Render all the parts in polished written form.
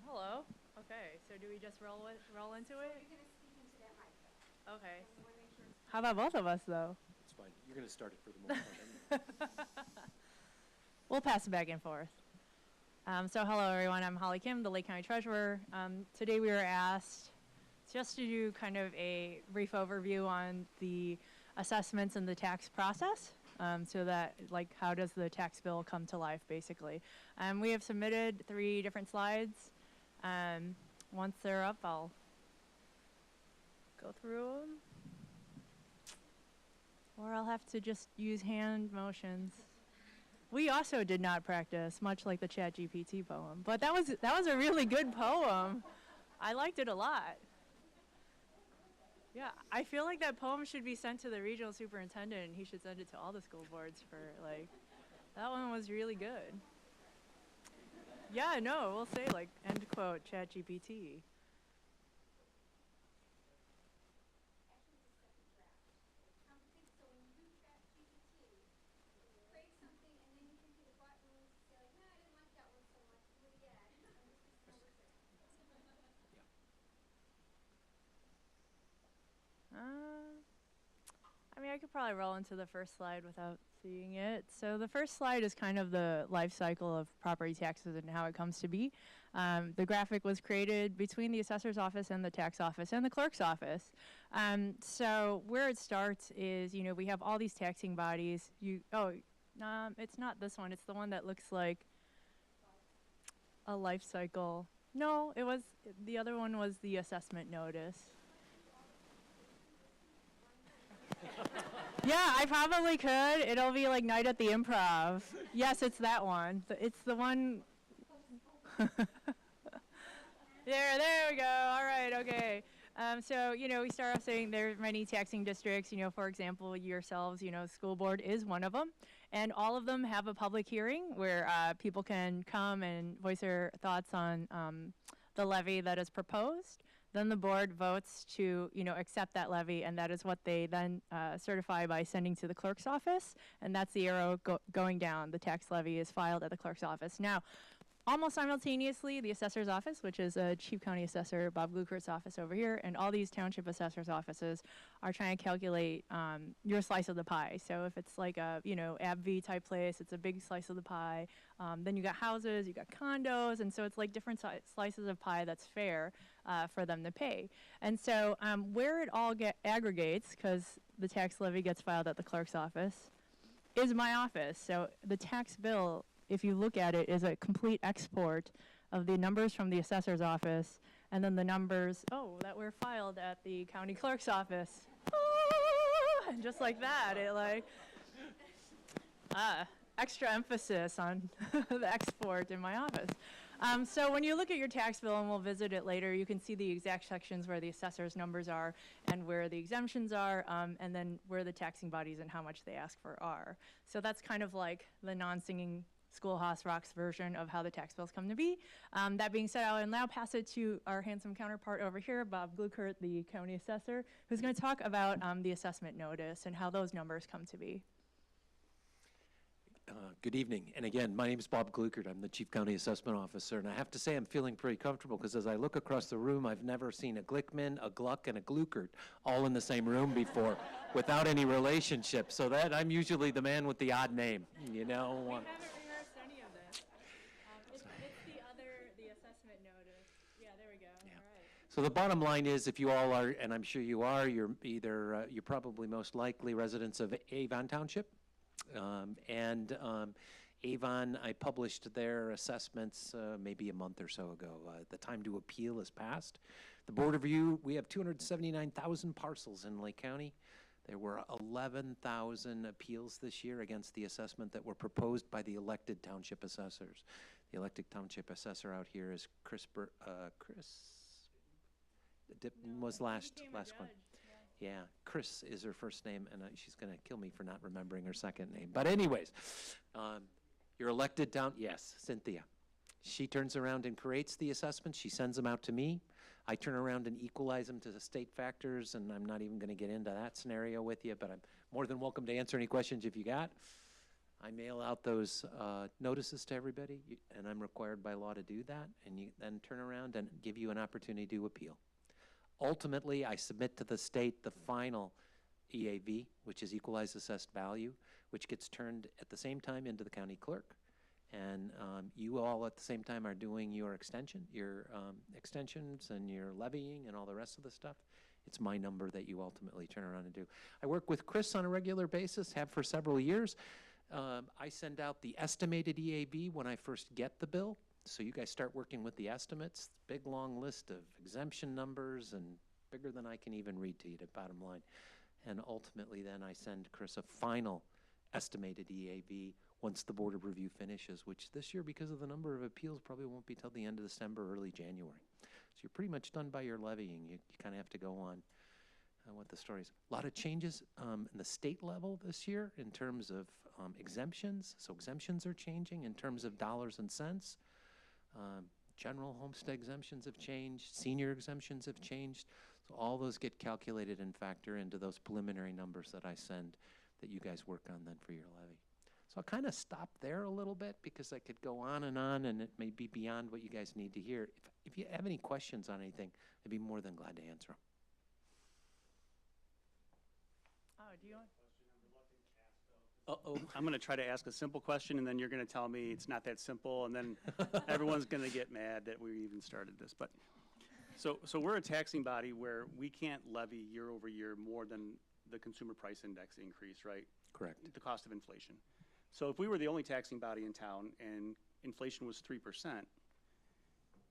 Hello. Okay, so do we just roll into it? You're going to speak into that microphone. Okay. So we want to make sure it's How about both of us, though? It's fine. You're going to start it for the most part. We'll pass it back and forth. So hello, everyone. I'm Holly Kim, the Lake County Treasurer. Today we were asked just to do kind of a brief overview on the assessments and the tax process. So that, like, how does the tax bill come to life, basically. We have submitted 3 different slides. Once they're up, I'll go through them. Or I'll have to just use hand motions. We also did not practice, much like the ChatGPT poem. But that was a really good poem. I liked it a lot. Yeah, I feel like that poem should be sent to the regional superintendent, and he should send it to all the school boards for, like, that one was really good. Yeah, no, we'll say, like, end quote, ChatGPT. so when you do chat GPT, create something and then you can hit a button and say like, no, I didn't like that one so much, do it again. And this is number 6. I mean, I could probably roll into the first slide without seeing it. So the first slide is kind of the life cycle of property taxes and how it comes to be. The graphic was created between the assessor's office and the tax office and the clerk's office. So where it starts is, we have all these taxing bodies. It's not this one. It's the one that looks like a life cycle. No, the other one was the assessment notice. Yeah, I probably could. It'll be like Night at the Improv. Yes, it's that one. It's the one. There we go. All right, okay. So, we start off saying there's many taxing districts. For example, yourselves, school board is one of them. And all of them have a public hearing where people can come and voice their thoughts on the levy that is proposed. Then the board votes to, accept that levy, and that is what they then certify by sending to the clerk's office, and that's the arrow going down. The tax levy is filed at the clerk's office. Now, almost simultaneously, the assessor's office, which is Chief County Assessor Bob Gluckert's office over here, and all these township assessors' offices are trying to calculate your slice of the pie. So if it's like a, ABV type place, it's a big slice of the pie. Then you got houses, you got condos, and so it's like different slices of pie that's fair for them to pay. And so where it all aggregates, because the tax levy gets filed at the clerk's office, is my office. So the tax bill, if you look at it, is a complete export of the numbers from the assessor's office and then the numbers, that were filed at the county clerk's office. And just like that, extra emphasis on the export in my office. So when you look at your tax bill, and we'll visit it later, you can see the exact sections where the assessor's numbers are and where the exemptions are, and then where the taxing bodies and how much they ask for are. So that's kind of like the non-singing Schoolhouse Rocks version of how the tax bills come to be. That being said, I will now pass it to our handsome counterpart over here, Bob Gluckert, the county assessor, who's going to talk about the assessment notice and how those numbers come to be. Good evening. And again, my name is Bob Gluckert. I'm the Chief County Assessment Officer. And I have to say I'm feeling pretty comfortable because as I look across the room, I've never seen a Glickman, a Gluck, and a Gluckert all in the same room before without any relationship. So that I'm usually the man with the odd name, We haven't rehearsed any of this. It's the assessment notice. Yeah, there we go. Yeah. All right. So the bottom line is, if you all are, and I'm sure you are, you're you're probably most likely residents of Avon Township. Avon, I published their assessments maybe a month or so ago. The time to appeal is passed. The Board Review, we have 279,000 parcels in Lake County. There were 11,000 appeals this year against the assessment that were proposed by the elected township assessors. The elected township assessor out here is Chris was last one. Yeah, Chris is her first name, and she's going to kill me for not remembering her second name. But anyways, your elected yes, Cynthia. She turns around and creates the assessments. She sends them out to me. I turn around and equalize them to the state factors, and I'm not even going to get into that scenario with you, but I'm more than welcome to answer any questions if you got. I mail out those notices to everybody, and I'm required by law to do that, and you then turn around and give you an opportunity to appeal. Ultimately, I submit to the state the final EAV, which is equalized assessed value, which gets turned at the same time into the county clerk. And you all at the same time are doing your extensions and your levying and all the rest of the stuff. It's my number that you ultimately turn around and do. I work with Chris on a regular basis, have for several years. I send out the estimated EAV when I first get the bill. So you guys start working with the estimates, big long list of exemption numbers and bigger than I can even read to you, the bottom line. And ultimately then I send Chris a final estimated EAV once the Board of Review finishes, which this year, because of the number of appeals, probably won't be till the end of December, early January. So you're pretty much done by your levying. You kind of have to go on what the story is. A lot of changes in the state level this year in terms of exemptions. So exemptions are changing in terms of dollars and cents. General homestead exemptions have changed. Senior exemptions have changed. So all those get calculated and factor into those preliminary numbers that I send that you guys work on then for your levy. So I'll kind of stop there a little bit because I could go on, and it may be beyond what you guys need to hear. If you have any questions on anything, I'd be more than glad to answer them. Oh, do you want? Uh-oh, I'm going to try to ask a simple question, and then you're going to tell me it's not that simple, and then everyone's going to get mad that we even started this. But so we're a taxing body where we can't levy year over year more than the consumer price index increase, right? Correct. The cost of inflation. So if we were the only taxing body in town and inflation was 3%,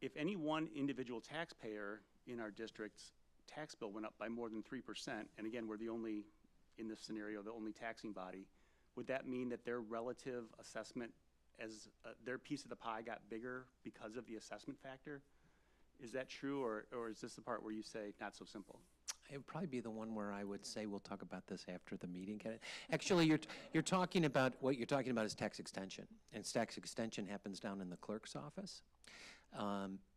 if any one individual taxpayer in our district's tax bill went up by more than 3%, and again, we're the only, in this scenario, the only taxing body, would that mean that their relative assessment as their piece of the pie got bigger because of the assessment factor? Is that true, or is this the part where you say not so simple? It would probably be the one where I would say we'll talk about this after the meeting. Actually, you're talking about, what you're talking about is tax extension, and tax extension happens down in the clerk's office.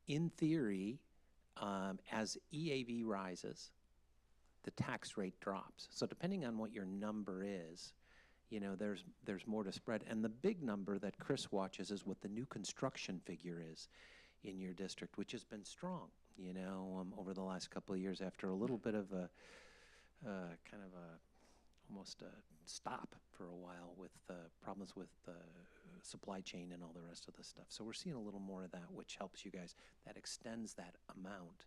In theory, as EAV rises, the tax rate drops. So depending on what your number is, you know, there's more to spread. And the big number that Chris watches is what the new construction figure is in your district, which has been strong, you know, over the last couple of years after a little bit of a kind of almost a stop for a while with problems with supply chain and all the rest of the stuff. So we're seeing a little more of that, which helps you guys. That extends that amount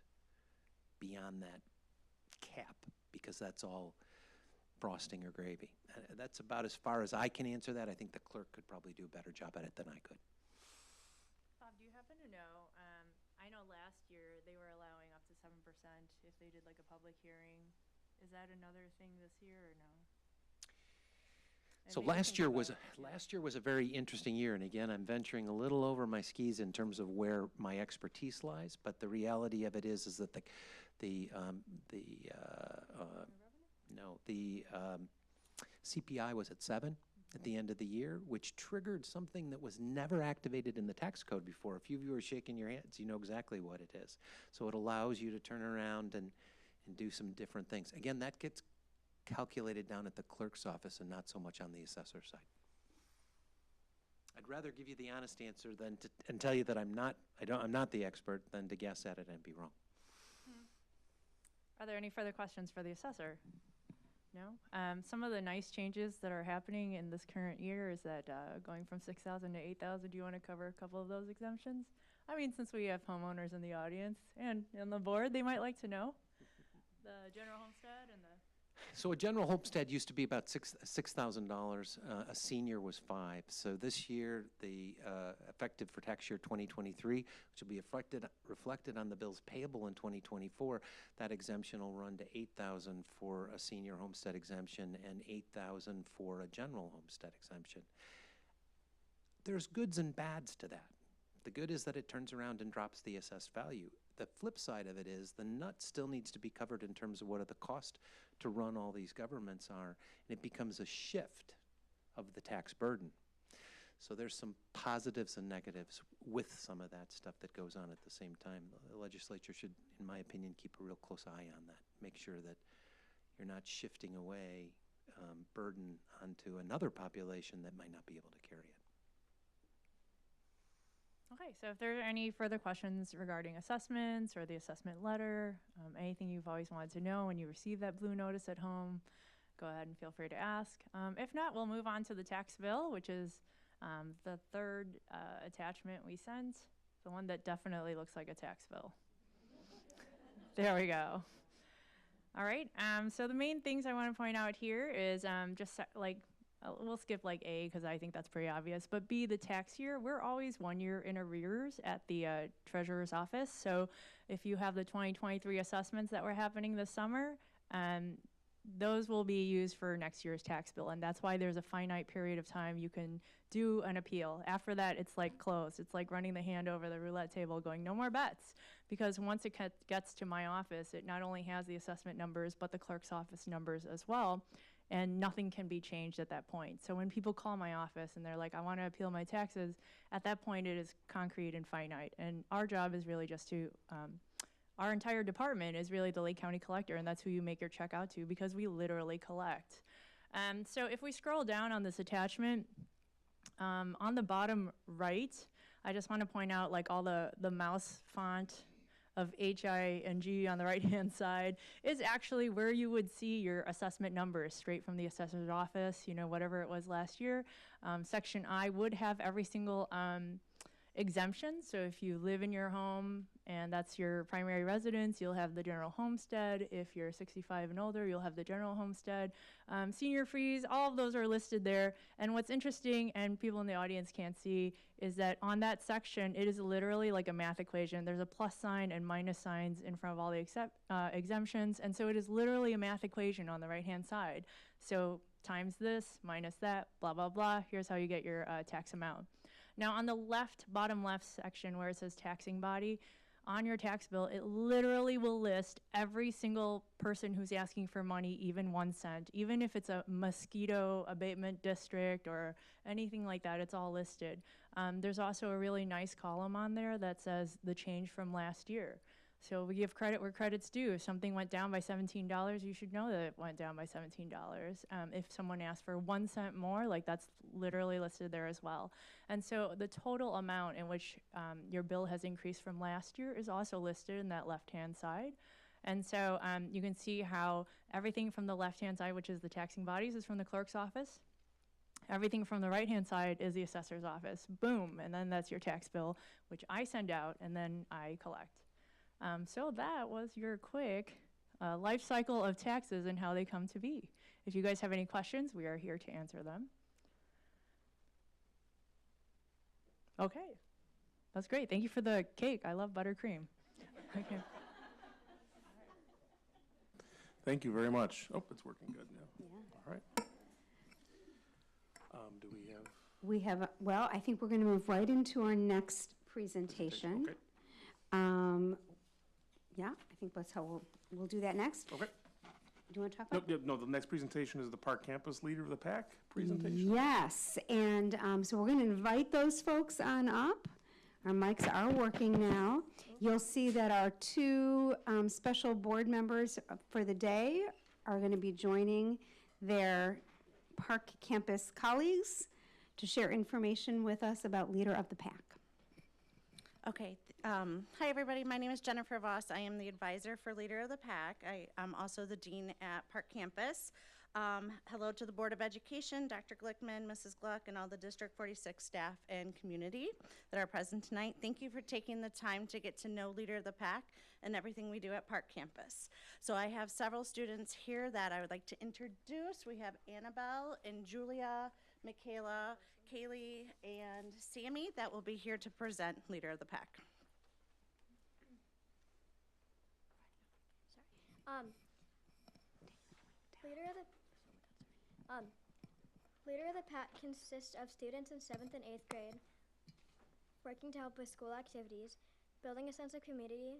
beyond that cap, because that's all frosting or gravy. That's about as far as I can answer that. I think the clerk could probably do a better job at it than I could. Bob, do you happen to know, I know last year they were allowing up to 7% if they did like a public hearing. Is that another thing this year or no? So last year was a very interesting year, and again, I'm venturing a little over my skis in terms of where my expertise lies. But the reality of it is that the CPI was at 7 at the end of the year, which triggered something that was never activated in the tax code before. A few of you are shaking your heads. You know exactly what it is. So it allows you to turn around and do some different things. Again, that gets calculated down at the clerk's office and not so much on the assessor side. I'd rather give you the honest answer than and tell you that I'm not the expert than to guess at it and be wrong. Are there any further questions for the assessor? No? Some of the nice changes that are happening in this current year is that going from 6,000 to 8,000, do you want to cover a couple of those exemptions? I mean, since we have homeowners in the audience and on the board, they might like to know. The general homestead and the... So a general homestead used to be about $6,000. A senior was $5,000. So this year, the effective for tax year 2023, which will be reflected on the bills payable in 2024, that exemption will run to $8,000 for a senior homestead exemption and $8,000 for a general homestead exemption. There's goods and bads to that. The good is that it turns around and drops the assessed value. The flip side of it is the nut still needs to be covered in terms of what the cost to run all these governments are, and it becomes a shift of the tax burden. So there's some positives and negatives with some of that stuff that goes on at the same time. The legislature should, in my opinion, keep a real close eye on that. Make sure that you're not shifting away burden onto another population that might not be able to carry it. Okay, so if there are any further questions regarding assessments or the assessment letter, anything you've always wanted to know when you receive that blue notice at home, go ahead and feel free to ask. If not, we'll move on to the tax bill, which is the third attachment we sent, the one that definitely looks like a tax bill. There we go. All right, so the main things I want to point out here is we'll skip like A because I think that's pretty obvious, but B, the tax year, we're always 1 year in arrears at the treasurer's office. So if you have the 2023 assessments that were happening this summer, those will be used for next year's tax bill, and that's why there's a finite period of time you can do an appeal. After that, it's like closed. It's like running the hand over the roulette table going, no more bets, because once it gets to my office, it not only has the assessment numbers, but the clerk's office numbers as well, and nothing can be changed at that point. So when people call my office and they're like, I want to appeal my taxes, at that point it is concrete and finite, and our job is really just to our entire department is really the Lake County Collector, and that's who you make your check out to because we literally collect. So if we scroll down on this attachment, on the bottom right, I just want to point out like all the mouse font of H-I and G on the right-hand side is actually where you would see your assessment numbers straight from the assessor's office, you know, whatever it was last year. Section I would have every single exemption. So if you live in your home and that's your primary residence, you'll have the general homestead. If you're 65 and older, you'll have the general homestead. Senior freeze, all of those are listed there. And what's interesting, and people in the audience can't see, is that on that section, it is literally like a math equation. There's a plus sign and minus signs in front of all the exemptions. And so it is literally a math equation on the right-hand side. So times this, minus that, blah, blah, blah. Here's how you get your tax amount. Now on the left, bottom left section where it says taxing body, on your tax bill, it literally will list every single person who's asking for money, even 1 cent. Even if it's a mosquito abatement district or anything like that, it's all listed. There's also a really nice column on there that says the change from last year. So we give credit where credit's due. If something went down by $17, you should know that it went down by $17. If someone asked for 1 cent more, like that's literally listed there as well. And so the total amount in which your bill has increased from last year is also listed in that left-hand side. And so you can see how everything from the left-hand side, which is the taxing bodies, is from the clerk's office. Everything from the right-hand side is the assessor's office. Boom, and then that's your tax bill, which I send out and then I collect. So that was your quick life cycle of taxes and how they come to be. If you guys have any questions, we are here to answer them. Okay, that's great. Thank you for the cake. I love buttercream. Okay. Thank you very much. Oh, it's working good now. Yeah. All right. Do we have? We have, well, I think we're going to move right into our next presentation. Okay. Yeah, I think that's how we'll do that next. Okay. Do you want to talk about? No, the next presentation is the Park Campus Leader of the Pack presentation. Yes, and so we're going to invite those folks on up. Our mics are working now. You'll see that our two special board members for the day are going to be joining their Park Campus colleagues to share information with us about Leader of the Pack. Okay. Hi, everybody. My name is Jennifer Voss. I am the advisor for Leader of the Pack. I'm also the dean at Park Campus. Hello to the Board of Education, Dr. Glickman, Mrs. Gluck, and all the District 46 staff and community that are present tonight. Thank you for taking the time to get to know Leader of the Pack and everything we do at Park Campus. So I have several students here that I would like to introduce. We have Annabelle and Julia, Michaela, Kaylee, and Sammy that will be here to present Leader of the Pack. Leader of the Pack consists of students in 7th and 8th grade working to help with school activities, building a sense of community,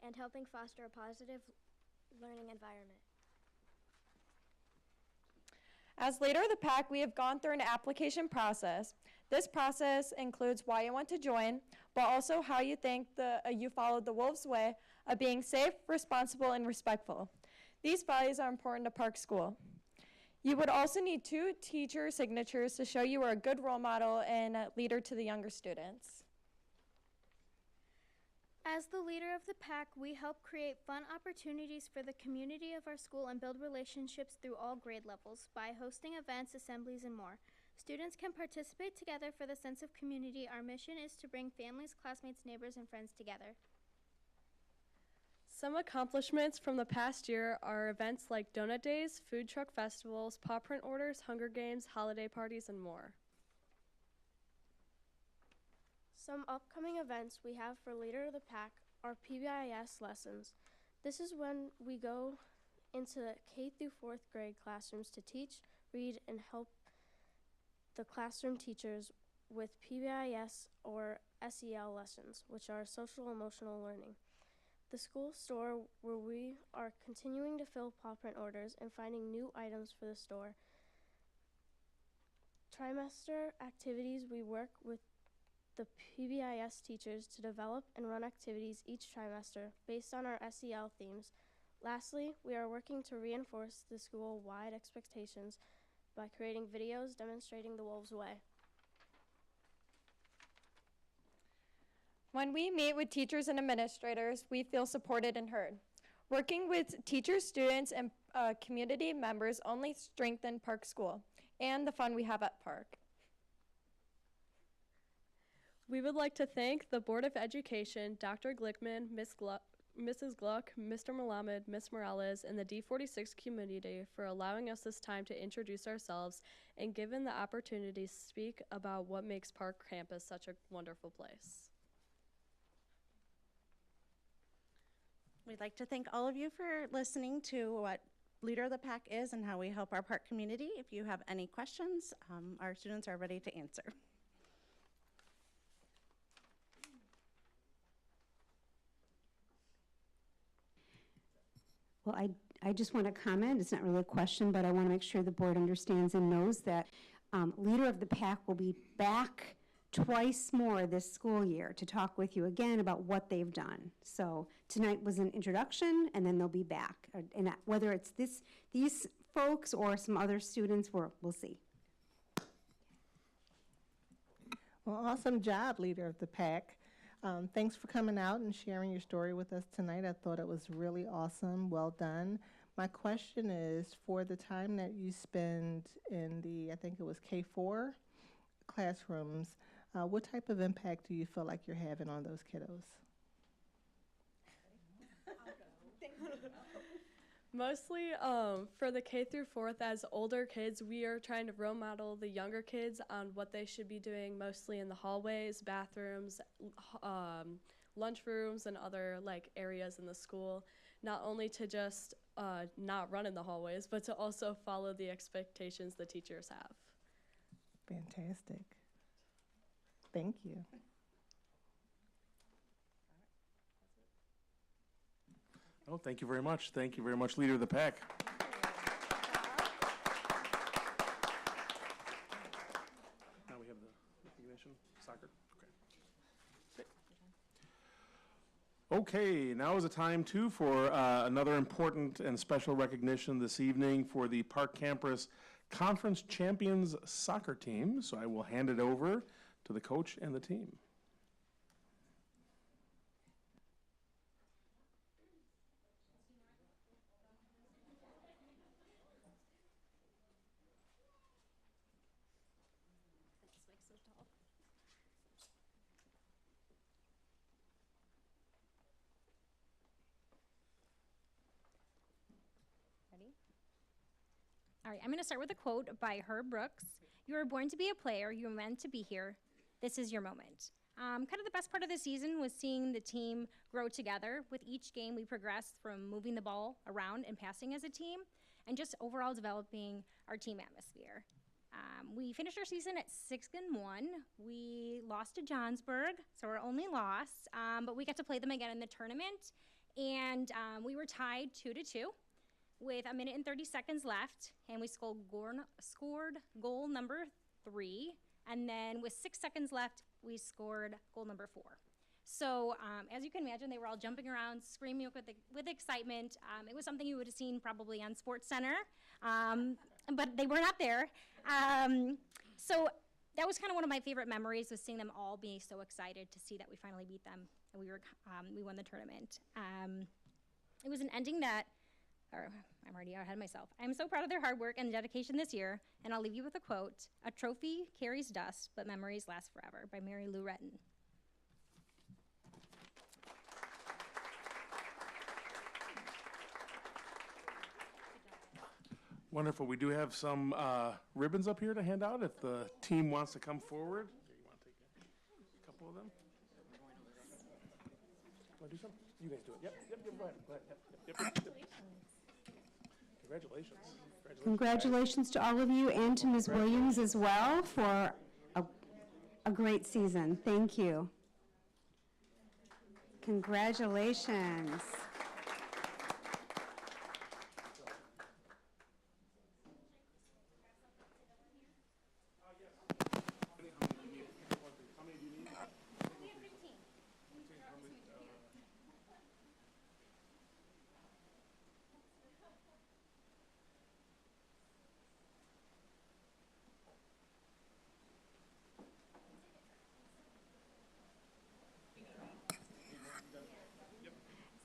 and helping foster a positive learning environment. As Leader of the Pack, we have gone through an application process. This process includes why you want to join, but also how you think you followed the Wolves' way of being safe, responsible, and respectful. These values are important to Park School. You would also need 2 teacher signatures to show you are a good role model and a leader to the younger students. As the leader of the pack, we help create fun opportunities for the community of our school and build relationships through all grade levels by hosting events, assemblies, and more. Students can participate together for the sense of community. Our mission is to bring families, classmates, neighbors, and friends together. Some accomplishments from the past year are events like donut days, food truck festivals, paw print orders, Hunger Games, holiday parties, and more. Some upcoming events we have for Leader of the Pack are PBIS lessons. This is when we go into K through 4th grade classrooms to teach, read, and help the classroom teachers with PBIS or SEL lessons, which are social emotional learning. The school store, where we are continuing to fill paw print orders and finding new items for the store. Trimester activities, we work with the PBIS teachers to develop and run activities each trimester based on our SEL themes. Lastly, we are working to reinforce the school-wide expectations by creating videos demonstrating the Wolves Way. When we meet with teachers and administrators, we feel supported and heard. Working with teachers, students, and community members only strengthen Park School and the fun we have at Park. We would like to thank the Board of Education, Dr. Glickman, Mrs. Gluck, Mr. Malamed, Ms. Morales, and the D46 community for allowing us this time to introduce ourselves and given the opportunity to speak about what makes Park Campus such a wonderful place. We'd like to thank all of you for listening to what Leader of the Pack is and how we help our park community. If you have any questions, our students are ready to answer. Well, I just want to comment. It's not really a question, but I want to make sure the board understands and knows that Leader of the Pack will be back twice more this school year to talk with you again about what they've done. So tonight was an introduction, and then they'll be back. And whether it's these folks or some other students, we'll see. Well, awesome job, Leader of the Pack. Thanks for coming out and sharing your story with us tonight. I thought it was really awesome. Well done. My question is, for the time that you spend in the, I think it was K4 classrooms, what type of impact do you feel like you're having on those kiddos? Mostly for the K through 4th, as older kids, we are trying to role model the younger kids on what they should be doing, mostly in the hallways, bathrooms, lunchrooms, and other areas in the school. Not only to just not run in the hallways, but to also follow the expectations the teachers have. Fantastic. Thank you. Oh, thank you very much. Thank you very much, Leader of the Pack. Now we have the recognition, soccer. Okay, now is the time, too, for another important and special recognition this evening for the Park Campus Conference Champions soccer team. So I will hand it over to the coach and the team. All right, I'm going to start with a quote by Herb Brooks. "You were born to be a player. You were meant to be here. This is your moment." Kind of the best part of the season was seeing the team grow together. With each game, we progressed from moving the ball around and passing as a team, and just overall developing our team atmosphere. We finished our season at 6-1. We lost to Johnsburg, so our only loss, but we got to play them again in the tournament, and we were tied 2-2. With 1 minute and 30 seconds left, and we scored goal number 3, and then with 6 seconds left, we scored goal number 4. So as you can imagine, they were all jumping around, screaming with excitement. It was something you would have seen probably on SportsCenter. but they were not there. So that was kind of one of my favorite memories, was seeing them all be so excited to see that we finally beat them and we won the tournament. It was an ending that, or I'm already ahead of myself. I'm so proud of their hard work and dedication this year, and I'll leave you with a quote: "A trophy carries dust, but memories last forever," by Mary Lou Retton. Wonderful. We do have some ribbons up here to hand out if the team wants to come forward. Here, you want to take a couple of them? Want to do something? You guys do it. Yep, go ahead. Yep. Congratulations. Congratulations to all of you and to Ms. Williams as well for a great season. Thank you. Congratulations.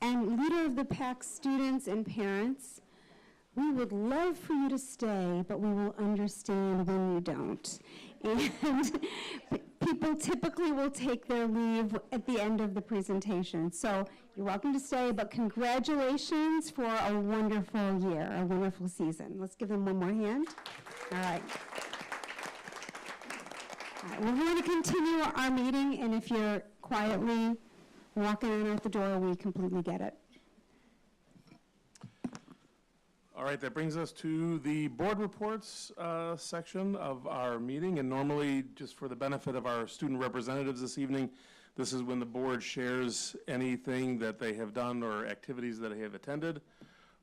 And leader of the pack students and parents, we would love for you to stay, but we will understand when you don't. And people typically will take their leave at the end of the presentation. So you're welcome to stay, but congratulations for a wonderful year, a wonderful season. Let's give them one more hand. All right. All right, we're going to continue our meeting, and if you're quietly walking in out the door, we completely get it. All right, that brings us to the board reports section of our meeting. And normally, just for the benefit of our student representatives this evening, this is when the board shares anything that they have done or activities that they have attended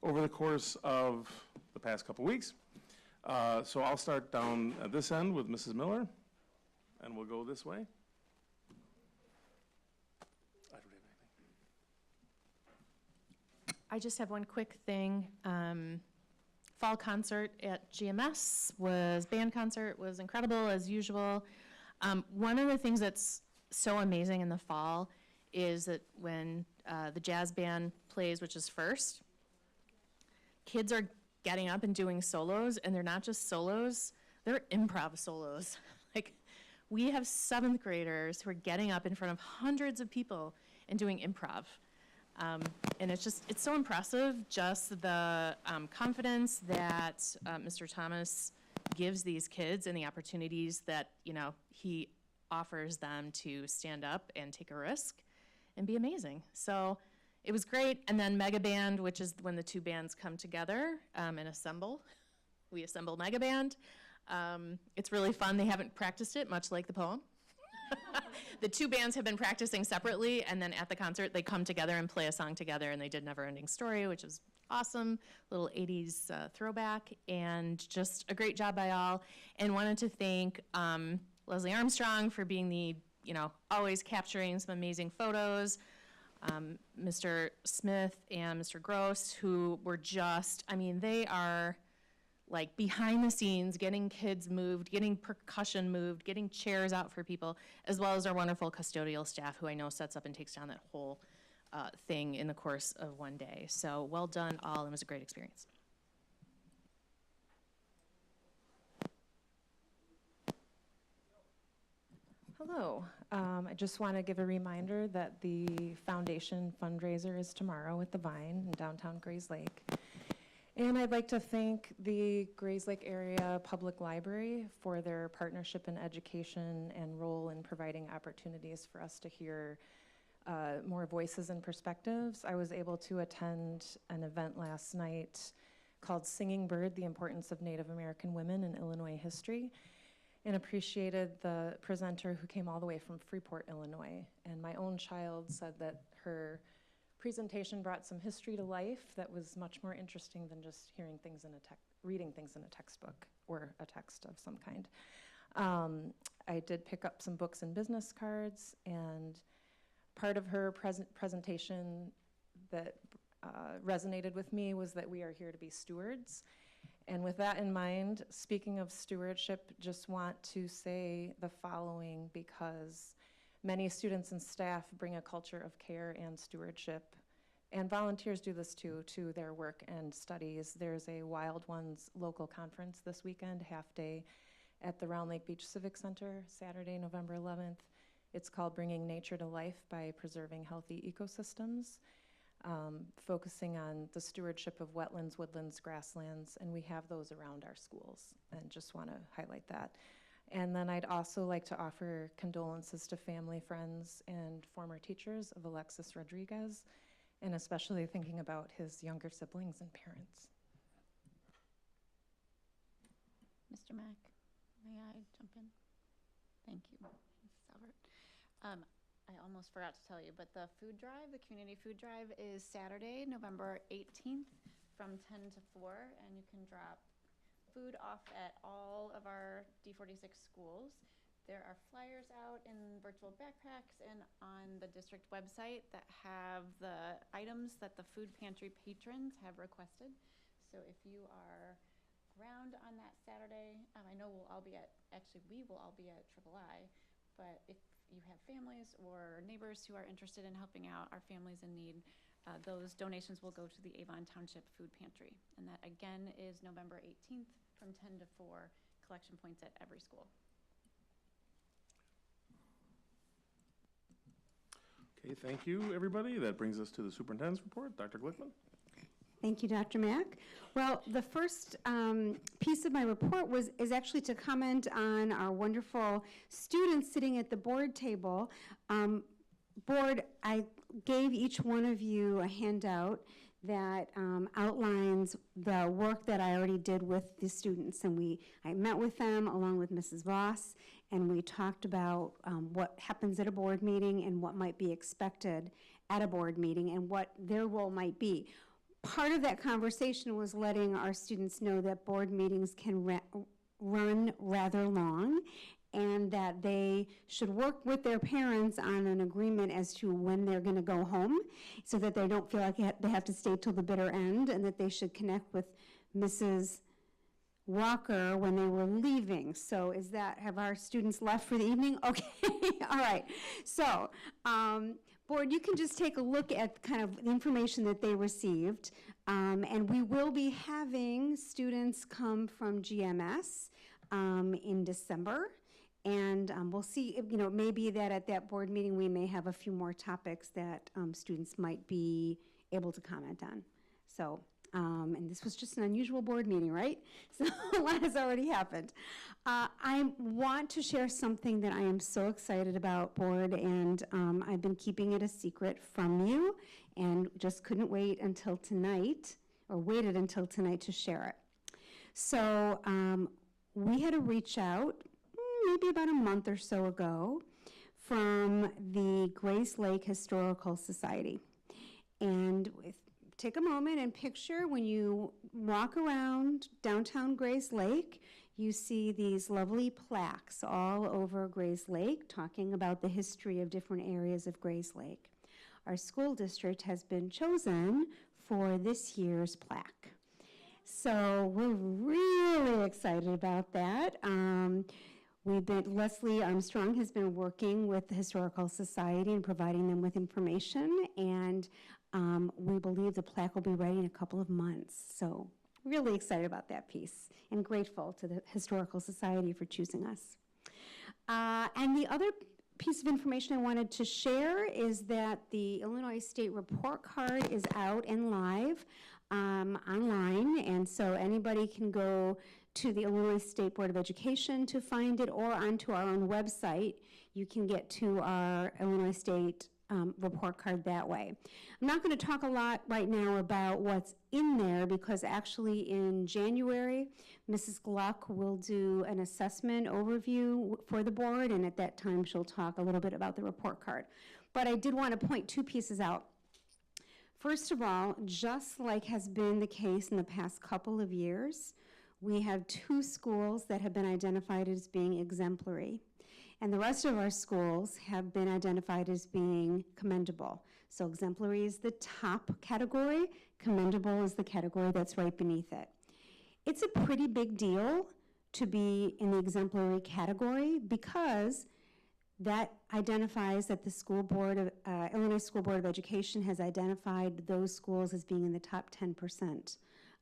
over the course of the past couple weeks. So I'll start down at this end with Mrs. Miller, and we'll go this way. I just have one quick thing. Fall concert at GMS band concert was incredible as usual. One of the things that's so amazing in the fall is that when the jazz band plays, which is first, kids are getting up and doing solos, and they're not just solos, they're improv solos. Like, we have 7th graders who are getting up in front of hundreds of people and doing improv. And it's so impressive, just the confidence that Mr. Thomas gives these kids and the opportunities that, he offers them to stand up and take a risk and be amazing. So it was great. And then Mega Band, which is when the two bands come together and assemble. We assemble Mega Band. It's really fun. They haven't practiced it, much like the poem. The two bands have been practicing separately, and then at the concert they come together and play a song together, and they did Never Ending Story, which was awesome, little 80s throwback, and just a great job by all. And wanted to thank Leslie Armstrong for being the, always capturing some amazing photos, Mr. Smith and Mr. Gross, who were just, they are like behind the scenes, getting kids moved, getting percussion moved, getting chairs out for people, as well as our wonderful custodial staff, who I know sets up and takes down that whole thing in the course of one day. So well done all, and it was a great experience. Hello. I just want to give a reminder that the foundation fundraiser is tomorrow at the Vine in downtown Grays Lake. And I'd like to thank the Grays Lake Area Public Library for their partnership in education and role in providing opportunities for us to hear more voices and perspectives. I was able to attend an event last night called Singing Bird, the Importance of Native American Women in Illinois History, and appreciated the presenter who came all the way from Freeport, Illinois. And my own child said that her presentation brought some history to life that was much more interesting than just hearing things in reading things in a textbook or a text of some kind. I did pick up some books and business cards, and part of her presentation that resonated with me was that we are here to be stewards. And with that in mind, speaking of stewardship, just want to say the following, because many students and staff bring a culture of care and stewardship, and volunteers do this too, to their work and studies. There's a Wild Ones local conference this weekend, half day, at the Round Lake Beach Civic Center, Saturday, November 11th. It's called Bringing Nature to Life by Preserving Healthy Ecosystems, focusing on the stewardship of wetlands, woodlands, grasslands, and we have those around our schools, and just want to highlight that. And then I'd also like to offer condolences to family, friends, and former teachers of Alexis Rodriguez, and especially thinking about his younger siblings and parents. Mr. Mack, may I jump in? Thank you, Ms. Salvert. I almost forgot to tell you, but the food drive, the community food drive, is Saturday, November 18th from 10 to 4, and you can drop food off at all of our D46 schools. There are flyers out in virtual backpacks and on the district website that have the items that the food pantry patrons have requested. So if you are around on that Saturday, I know we will all be at III, but if you have families or neighbors who are interested in helping out our families in need, those donations will go to the Avon Township Food Pantry. And that again is November 18th from 10 to 4, collection points at every school. Okay, thank you, everybody. That brings us to the superintendent's report. Dr. Glickman. Thank you, Dr. Mack. Well, the first piece of my report is actually to comment on our wonderful students sitting at the board table. Board, I gave each one of you a handout that outlines the work that I already did with the students, and I met with them along with Mrs. Voss, and we talked about what happens at a board meeting and what might be expected at a board meeting and what their role might be. Part of that conversation was letting our students know that board meetings can run rather long, and that they should work with their parents on an agreement as to when they're going to go home, so that they don't feel like they have to stay till the bitter end, and that they should connect with Mrs. Walker when they were leaving. So have our students left for the evening? Okay, all right. So, board, you can just take a look at kind of the information that they received, and we will be having students come from GMS in December, and we'll see, maybe that at that board meeting we may have a few more topics that students might be able to comment on. So, and this was just an unusual board meeting, right? So a lot has already happened. I want to share something that I am so excited about, board, and I've been keeping it a secret from you, and just couldn't wait until tonight, or waited until tonight to share it. So we had a reach out, maybe about a month or so ago, from the Grace Lake Historical Society. And take a moment and picture when you walk around downtown Grace Lake, you see these lovely plaques all over Grace Lake talking about the history of different areas of Grace Lake. Our school district has been chosen for this year's plaque. So we're really excited about that. Leslie Armstrong has been working with the Historical Society and providing them with information, and we believe the plaque will be ready in a couple of months. So really excited about that piece and grateful to the Historical Society for choosing us. And the other piece of information I wanted to share is that the Illinois State Report Card is out and live online, and so anybody can go to the Illinois State Board of Education to find it, or onto our own website. You can get to our Illinois State report card that way. I'm not going to talk a lot right now about what's in there, because actually in January, Mrs. Gluck will do an assessment overview for the board, and at that time she'll talk a little bit about the report card. But I did want to point two pieces out. First of all, just like has been the case in the past couple of years, we have two schools that have been identified as being exemplary, and the rest of our schools have been identified as being commendable. So exemplary is the top category, commendable is the category that's right beneath it. It's a pretty big deal to be in the exemplary category because that identifies that the school board of, Illinois School Board of Education has identified those schools as being in the top 10%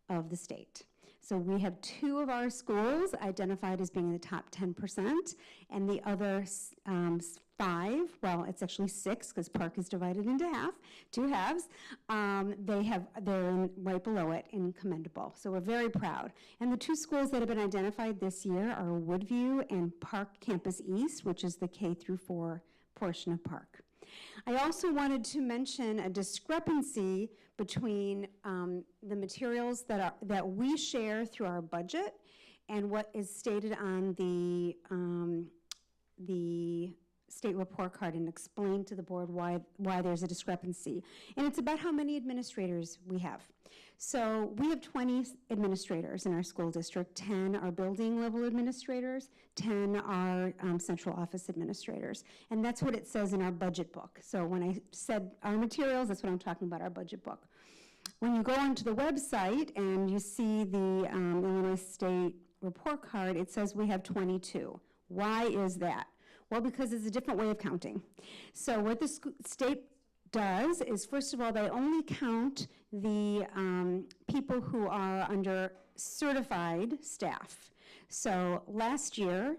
of the state. So we have 2 of our schools identified as being in the top 10%, and the other 5, well, it's actually 6 because Park is divided into 2 halves. They're right below it in commendable. So we're very proud. And the 2 schools that have been identified this year are Woodview and Park Campus East, which is the K through 4 portion of Park. I also wanted to mention a discrepancy between the materials that we share through our budget and what is stated on the state report card, and explain to the board why there's a discrepancy. And it's about how many administrators we have. So we have 20 administrators in our school district. 10 are building level administrators, 10 are central office administrators. And that's what it says in our budget book. So when I said our materials, that's what I'm talking about, our budget book. When you go onto the website and you see the Illinois State report card, it says we have 22. Why is that? Well, because it's a different way of counting. So what the state does is, first of all, they only count the people who are under certified staff. So last year,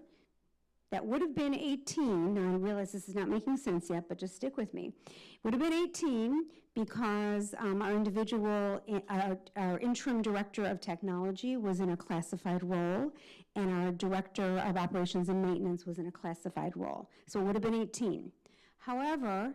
that would have been 18. Now, I realize this is not making sense yet, but just stick with me. It would have been 18 because our interim director of technology was in a classified role, and our director of operations and maintenance was in a classified role. So it would have been 18. However,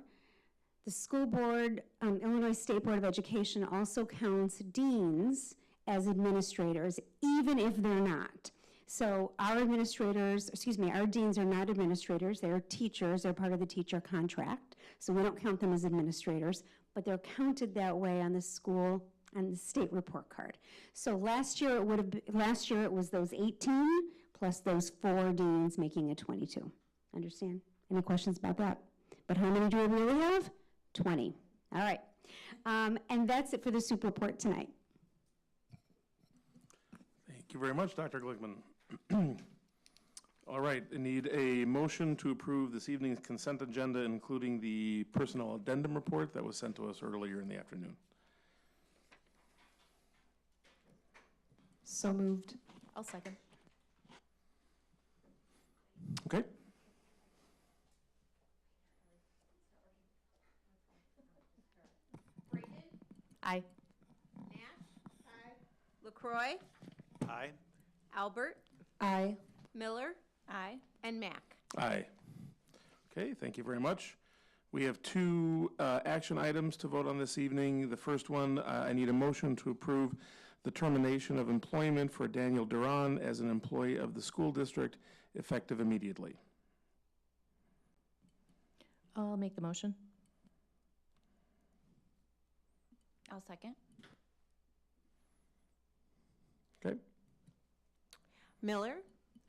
the school board, Illinois State Board of Education also counts deans as administrators, even if they're not. So our deans are not administrators, they're teachers, they're part of the teacher contract. So we don't count them as administrators, but they're counted that way on the school and the state report card. So last year it was those 18 plus those 4 deans, making it 22. Understand? Any questions about that? But how many do we really have? 20. All right. And that's it for the soup report tonight. Thank you very much, Dr. Glickman. All right, I need a motion to approve this evening's consent agenda, including the personnel addendum report that was sent to us earlier in the afternoon. So moved. I'll second. Okay. Aye. Nash? Aye. LaCroix? Aye. Albert? Aye. Miller? Aye. And Mack? Aye. Okay, thank you very much. We have 2 action items to vote on this evening. The first one, I need a motion to approve the termination of employment for Daniel Duran as an employee of the school district, effective immediately. I'll make the motion. I'll second. Okay. Miller?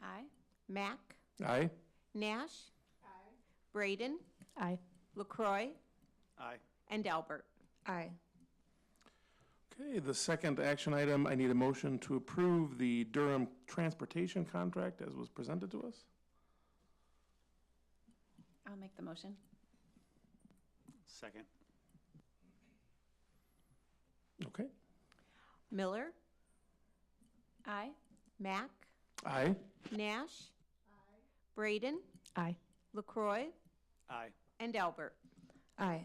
Aye. Mack? Aye. Nash? Aye. Braden? Aye. LaCroix? Aye. And Albert? Aye. Okay, the second action item, I need a motion to approve the Durham transportation contract as was presented to us. I'll make the motion. Second. Okay. Miller? Aye. Mack? Aye. Nash? Aye. Braden? Aye. LaCroix? Aye. And Albert? Aye.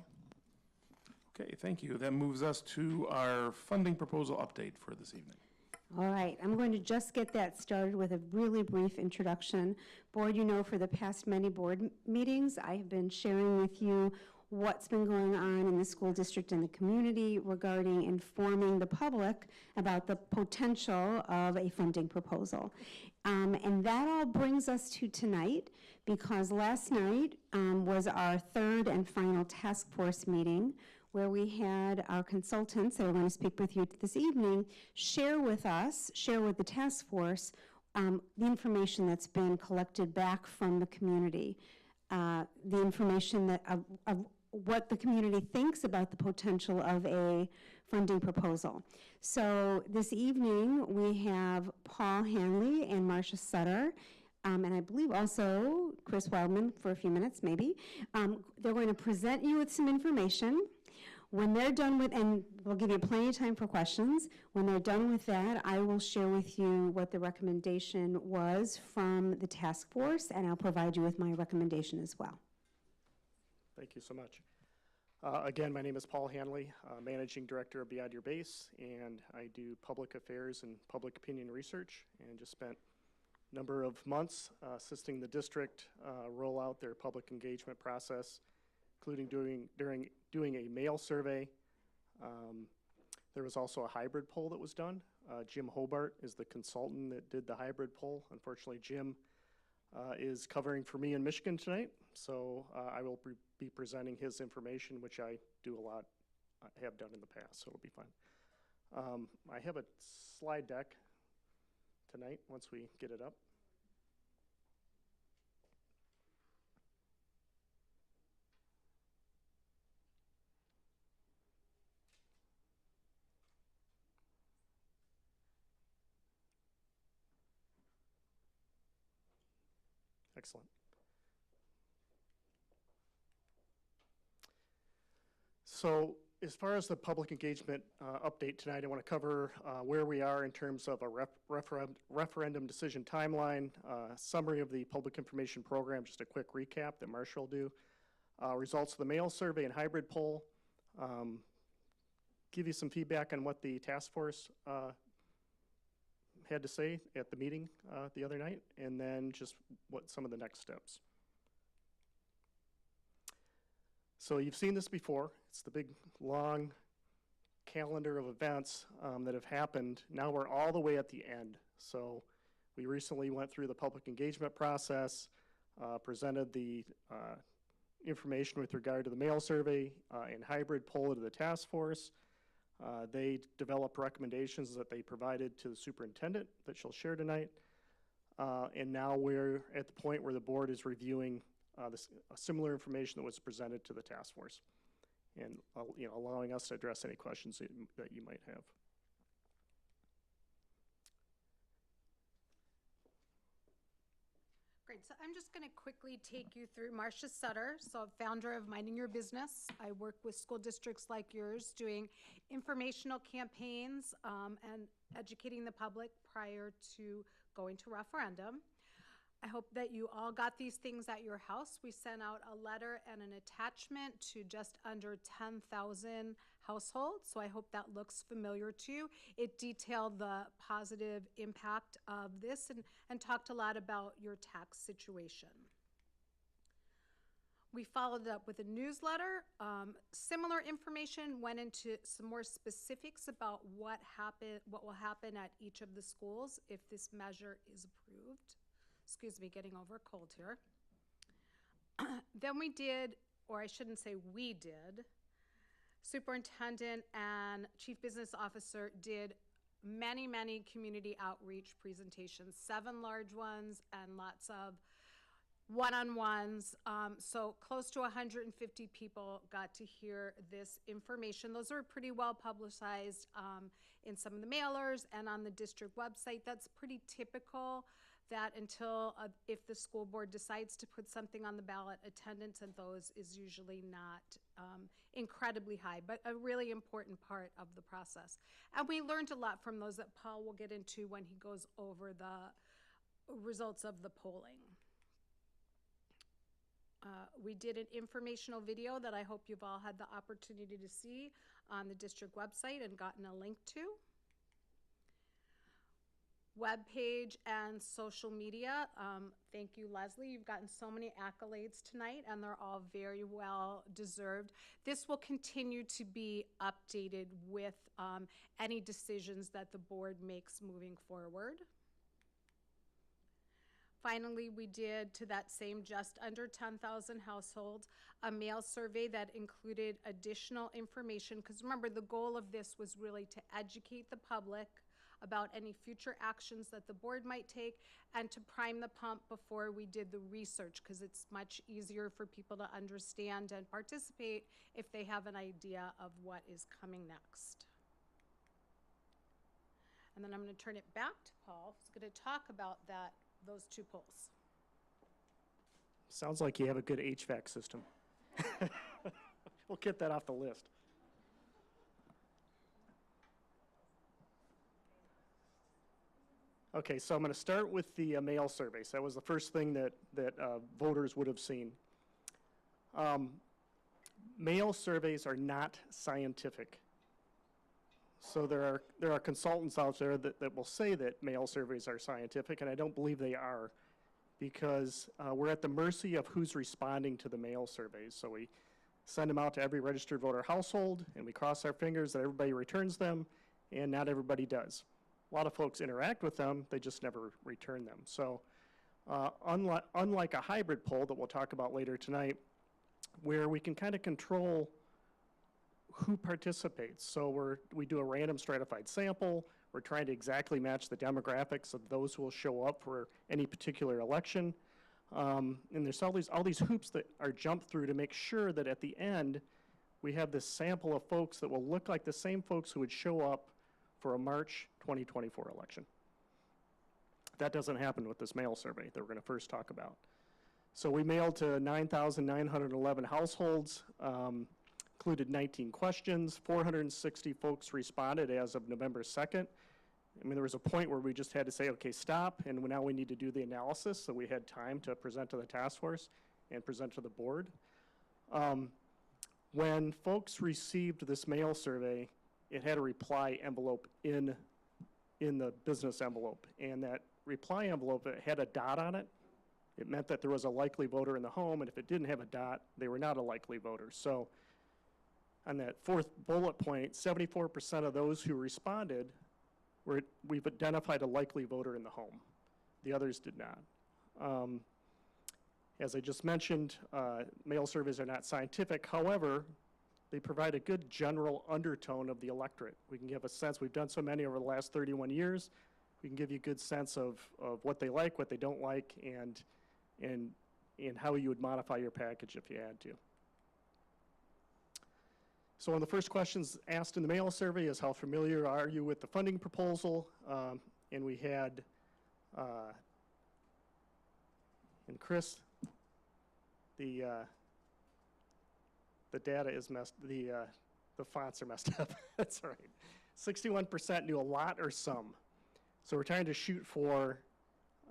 Okay, thank you. That moves us to our funding proposal update for this evening. All right, I'm going to just get that started with a really brief introduction. Board, you know, for the past many board meetings, I have been sharing with you what's been going on in the school district and the community regarding informing the public about the potential of a funding proposal. And that all brings us to tonight, because last night was our 3rd and final task force meeting, where we had our consultants that are going to speak with you this evening share with the task force, the information that's been collected back from the community. The information that what the community thinks about the potential of a funding proposal. So this evening, we have Paul Hanley and Marcia Sutter, and I believe also Chris Wildman for a few minutes, maybe. They're going to present you with some information. When they're done with, and we'll give you plenty of time for questions, when they're done with that, I will share with you what the recommendation was from the task force, and I'll provide you with my recommendation as well. Thank you so much. Again, my name is Paul Hanley, Managing Director of Beyond Your Base, and I do public affairs and public opinion research, and just spent a number of months assisting the district roll out their public engagement process, including doing a mail survey. There was also a hybrid poll that was done. Jim Hobart is the consultant that did the hybrid poll. Unfortunately, Jim is covering for me in Michigan tonight, so I will be presenting his information, which I do a lot, have done in the past, so it'll be fun. I have a slide deck tonight once we get it up. Excellent. So as far as the public engagement update tonight, I want to cover where we are in terms of a referendum decision timeline, summary of the public information program, just a quick recap that Marshall will do, results of the mail survey and hybrid poll, give you some feedback on what the task force had to say at the meeting the other night, and then just what some of the next steps. So you've seen this before. It's the big, long calendar of events that have happened. Now we're all the way at the end. So we recently went through the public engagement process, presented the information with regard to the mail survey and hybrid poll to the task force. They developed recommendations that they provided to the superintendent that she'll share tonight. And now we're at the point where the board is reviewing similar information that was presented to the task force, and allowing us to address any questions that you might have. Great, so I'm just going to quickly take you through Marcia Sutter, so founder of Minding Your Business. I work with school districts like yours doing informational campaigns and educating the public prior to going to referendum. I hope that you all got these things at your house. We sent out a letter and an attachment to just under 10,000 households, so I hope that looks familiar to you. It detailed the positive impact of this and talked a lot about your tax situation. We followed up with a newsletter. Similar information went into some more specifics about what will happen at each of the schools if this measure is approved. Excuse me, getting over a cold here. Then we did, or I shouldn't say we did, superintendent and chief business officer did many, many community outreach presentations, 7 large ones and lots of one-on-ones. So close to 150 people got to hear this information. Those are pretty well publicized in some of the mailers and on the district website. That's pretty typical, that until if the school board decides to put something on the ballot, attendance at those is usually not incredibly high, but a really important part of the process. And we learned a lot from those that Paul will get into when he goes over the results of the polling. We did an informational video that I hope you've all had the opportunity to see on the district website and gotten a link to. Web page and social media. Thank you, Leslie. You've gotten so many accolades tonight, and they're all very well deserved. This will continue to be updated with any decisions that the board makes moving forward. Finally, we did, to that same just under 10,000 households, a mail survey that included additional information, because remember, the goal of this was really to educate the public about any future actions that the board might take, and to prime the pump before we did the research, because it's much easier for people to understand and participate if they have an idea of what is coming next. And then I'm going to turn it back to Paul, who's going to talk about those two polls. Sounds like you have a good HVAC system. We'll get that off the list. Okay, so I'm going to start with the mail surveys. That was the first thing that voters would have seen. Mail surveys are not scientific. So there are consultants out there that will say that mail surveys are scientific, and I don't believe they are, because we're at the mercy of who's responding to the mail surveys. So we send them out to every registered voter household, and we cross our fingers that everybody returns them, and not everybody does. A lot of folks interact with them, they just never return them. So unlike a hybrid poll that we'll talk about later tonight, where we can kind of control who participates. So we do a random stratified sample. We're trying to exactly match the demographics of those who will show up for any particular election. And there's all these hoops that are jumped through to make sure that at the end, we have this sample of folks that will look like the same folks who would show up for a March 2024 election. That doesn't happen with this mail survey that we're going to first talk about. So we mailed to 9,911 households, included 19 questions, 460 folks responded as of November 2nd. I mean, there was a point where we just had to say, okay, stop, and now we need to do the analysis, so we had time to present to the task force and present to the board. When folks received this mail survey, it had a reply envelope in the business envelope, and that reply envelope had a dot on it. It meant that there was a likely voter in the home, and if it didn't have a dot, they were not a likely voter. So on that fourth bullet point, 74% of those who responded we've identified a likely voter in the home. The others did not. As I just mentioned, mail surveys are not scientific. However, they provide a good general undertone of the electorate. We can give a sense, we've done so many over the last 31 years, we can give you a good sense of what they like, what they don't like, and how you would modify your package if you had to. So one of the first questions asked in the mail survey is, how familiar are you with the funding proposal? And we had, and Chris, the data is the fonts are messed up. That's all right. 61% knew a lot or some. So we're trying to shoot for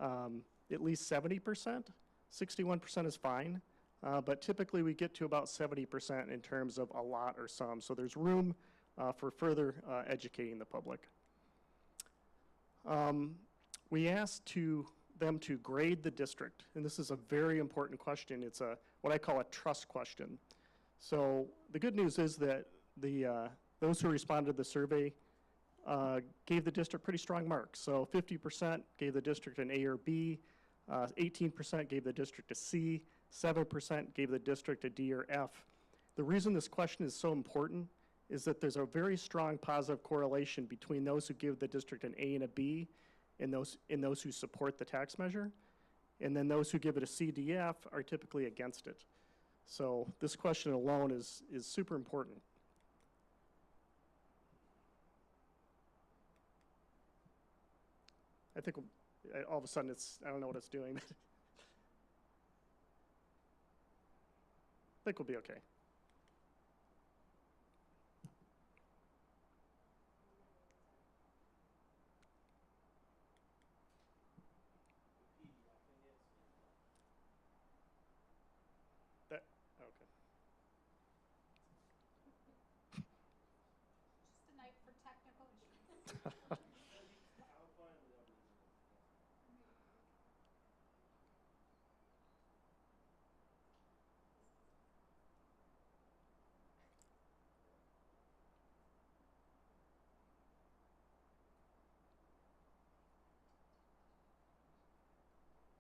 at least 70%. 61% is fine, but typically we get to about 70% in terms of a lot or some. So there's room for further educating the public. We asked them to grade the district, and this is a very important question. It's what I call a trust question. So the good news is that those who responded to the survey gave the district pretty strong marks. So 50% gave the district an A or B, 18% gave the district a C, 7% gave the district a D or F. The reason this question is so important is that there's a very strong positive correlation between those who give the district an A and a B and those who support the tax measure. And then those who give it a C, D, F are typically against it. So this question alone is super important. I think all of a sudden I don't know what it's doing. I think we'll be okay. Okay. Just a night for technical issues.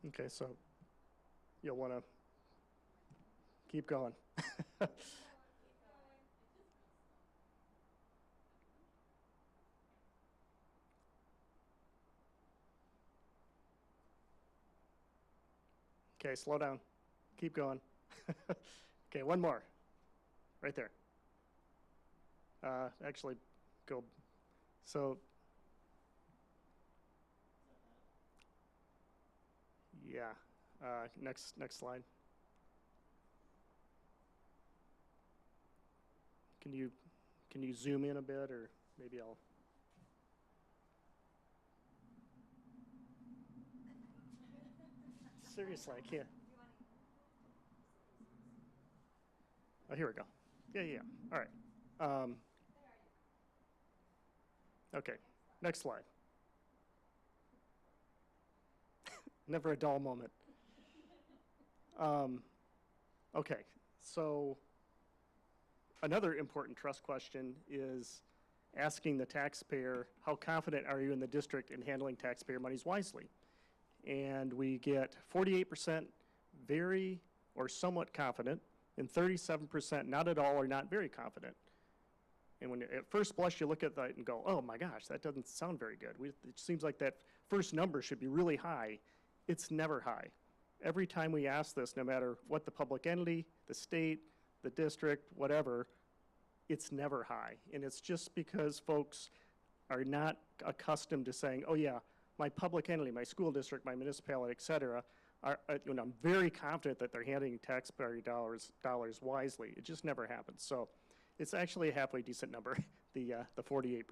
Okay, so you'll want to keep going. Okay, slow down. Keep going. Okay, one more. Right there. Actually, go. So, yeah. Next slide. Can you zoom in a bit, or maybe I'll. Seriously, I can't. Oh, here we go. Yeah. All right. Okay, next slide. Never a dull moment. Okay, so another important trust question is asking the taxpayer, how confident are you in the district in handling taxpayer monies wisely? And we get 48% very or somewhat confident, and 37% not at all or not very confident. And when at first blush you look at that and go, oh my gosh, that doesn't sound very good. It seems like that first number should be really high. It's never high. Every time we ask this, no matter what the public entity, the state, the district, whatever, it's never high. And it's just because folks are not accustomed to saying, oh yeah, my public entity, my school district, my municipality, et cetera, I'm very confident that they're handling taxpayer dollars wisely. It just never happens. So it's actually a halfway decent number, the 48%.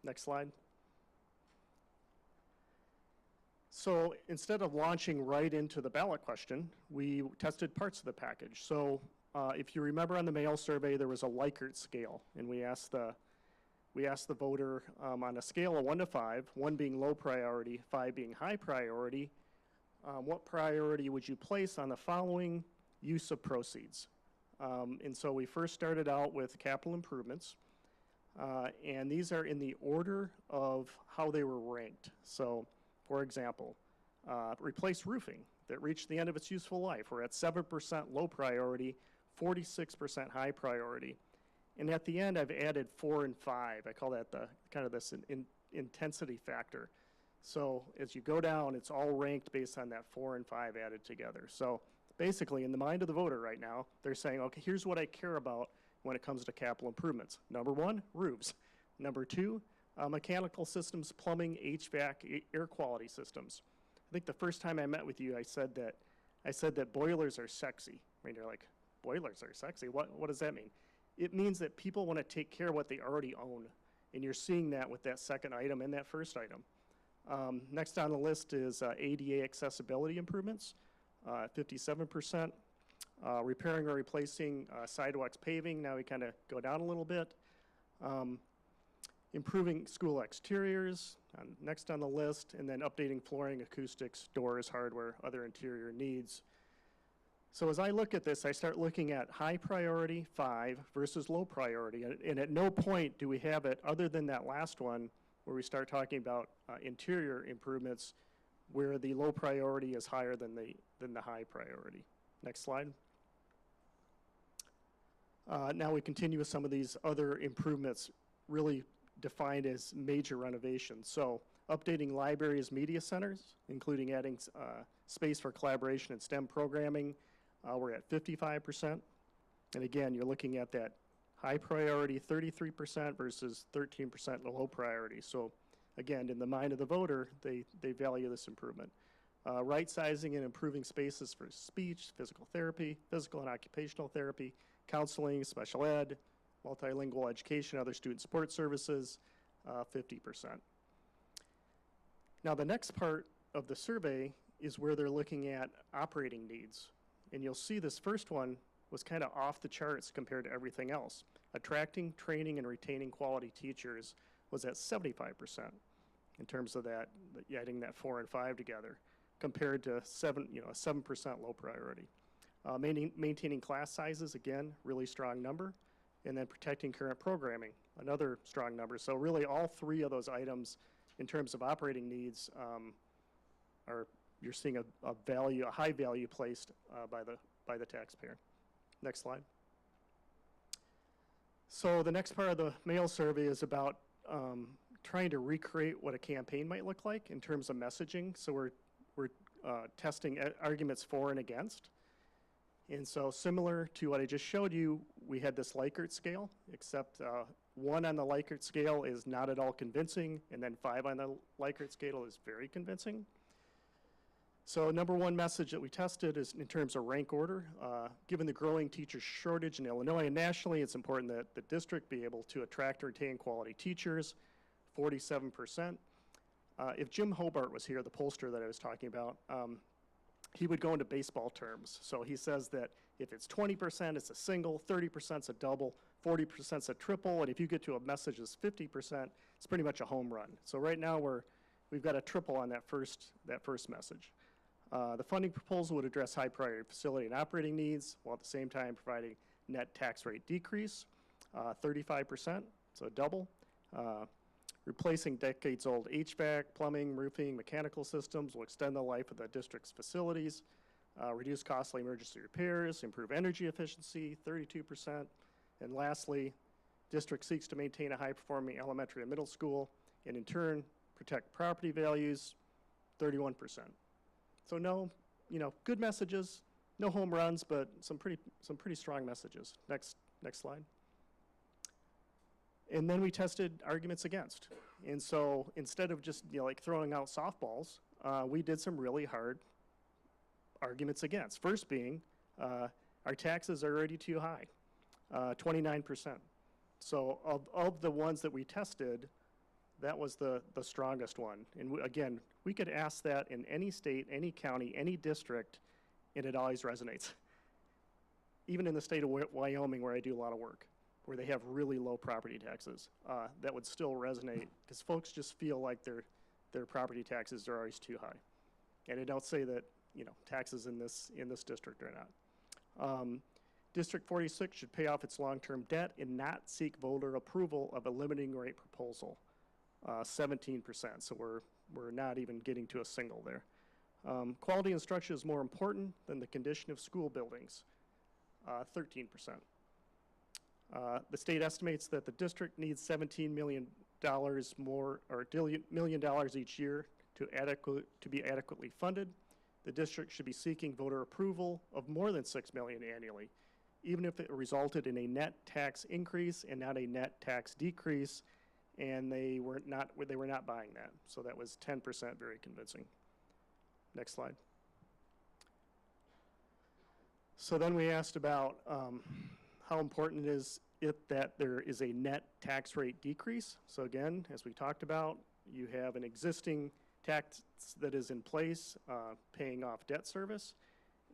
Next slide. So instead of launching right into the ballot question, we tested parts of the package. So if you remember on the mail survey, there was a Likert scale, and we asked the voter on a scale of 1 to 5, 1 being low priority, 5 being high priority, what priority would you place on the following use of proceeds? And so we first started out with capital improvements, and these are in the order of how they were ranked. So, for example, replace roofing that reached the end of its useful life. We're at 7% low priority, 46% high priority. And at the end, I've added 4 and 5. I call that the kind of this intensity factor. So as you go down, it's all ranked based on that 4 and 5 added together. So basically, in the mind of the voter right now, they're saying, okay, here's what I care about when it comes to capital improvements. Number 1, roofs. Number 2, mechanical systems, plumbing, HVAC, air quality systems. I think the first time I met with you, I said that boilers are sexy. I mean, you're like, boilers are sexy? What does that mean? It means that people want to take care of what they already own. And you're seeing that with that second item and that first item. Next on the list is ADA accessibility improvements, 57%. Repairing or replacing sidewalks, paving, now we kind of go down a little bit. Improving school exteriors, next on the list, and then updating flooring, acoustics, doors, hardware, other interior needs. So as I look at this, I start looking at high priority, 5, versus low priority. And at no point do we have it, other than that last one, where we start talking about interior improvements, where the low priority is higher than the high priority. Next slide. Now we continue with some of these other improvements, really defined as major renovations. So updating libraries, media centers, including adding space for collaboration and STEM programming. We're at 55%. And again, you're looking at that high priority, 33% versus 13% low priority. So again, in the mind of the voter, they value this improvement. Right sizing and improving spaces for speech, physical therapy, physical and occupational therapy, counseling, special ed, multilingual education, other student support services, 50%. Now the next part of the survey is where they're looking at operating needs. And you'll see this first one was kind of off the charts compared to everything else. Attracting, training, and retaining quality teachers was at 75% in terms of that, adding that 4 and 5 together, compared to 7% low priority. Maintaining class sizes, again, really strong number. And then protecting current programming, another strong number. So really all 3 of those items in terms of operating needs you're seeing a high value placed by the taxpayer. Next slide. So the next part of the mail survey is about trying to recreate what a campaign might look like in terms of messaging. So we're testing arguments for and against. And so similar to what I just showed you, we had this Likert scale, except 1 on the Likert scale is not at all convincing, and then 5 on the Likert scale is very convincing. So number one message that we tested is in terms of rank order. Given the growing teacher shortage in Illinois and nationally, it's important that the district be able to attract and retain quality teachers, 47%. If Jim Hobart was here, the pollster that I was talking about, he would go into baseball terms. So he says that if it's 20%, it's a single, 30% is a double, 40% is a triple, and if you get to a message that's 50%, it's pretty much a home run. So right now we've got a triple on that first message. The funding proposal would address high priority facility and operating needs, while at the same time providing net tax rate decrease, 35%, so a double. Replacing decades-old HVAC, plumbing, roofing, mechanical systems will extend the life of the district's facilities, reduce costly emergency repairs, improve energy efficiency, 32%. And lastly, district seeks to maintain a high-performing elementary and middle school, and in turn, protect property values, 31%. So no, good messages, no home runs, but some pretty strong messages. Next slide. And then we tested arguments against. And so instead of just like throwing out softballs, we did some really hard arguments against. First being, our taxes are already too high, 29%. So of the ones that we tested, that was the strongest one. And again, we could ask that in any state, any county, any district, and it always resonates. Even in the state of Wyoming, where I do a lot of work, where they have really low property taxes, that would still resonate because folks just feel like their property taxes are always too high. And I don't say that taxes in this district are not. District 46 should pay off its long-term debt and not seek voter approval of a limiting rate proposal, 17%. So we're not even getting to a single there. Quality instruction is more important than the condition of school buildings, 13%. The state estimates that the district needs $17 million more, or $1 million each year to be adequately funded. The district should be seeking voter approval of more than $6 million annually, even if it resulted in a net tax increase and not a net tax decrease, and they were not buying that. So that was 10%, very convincing. Next slide. So then we asked about how important is it that there is a net tax rate decrease. So again, as we talked about, you have an existing tax that is in place paying off debt service,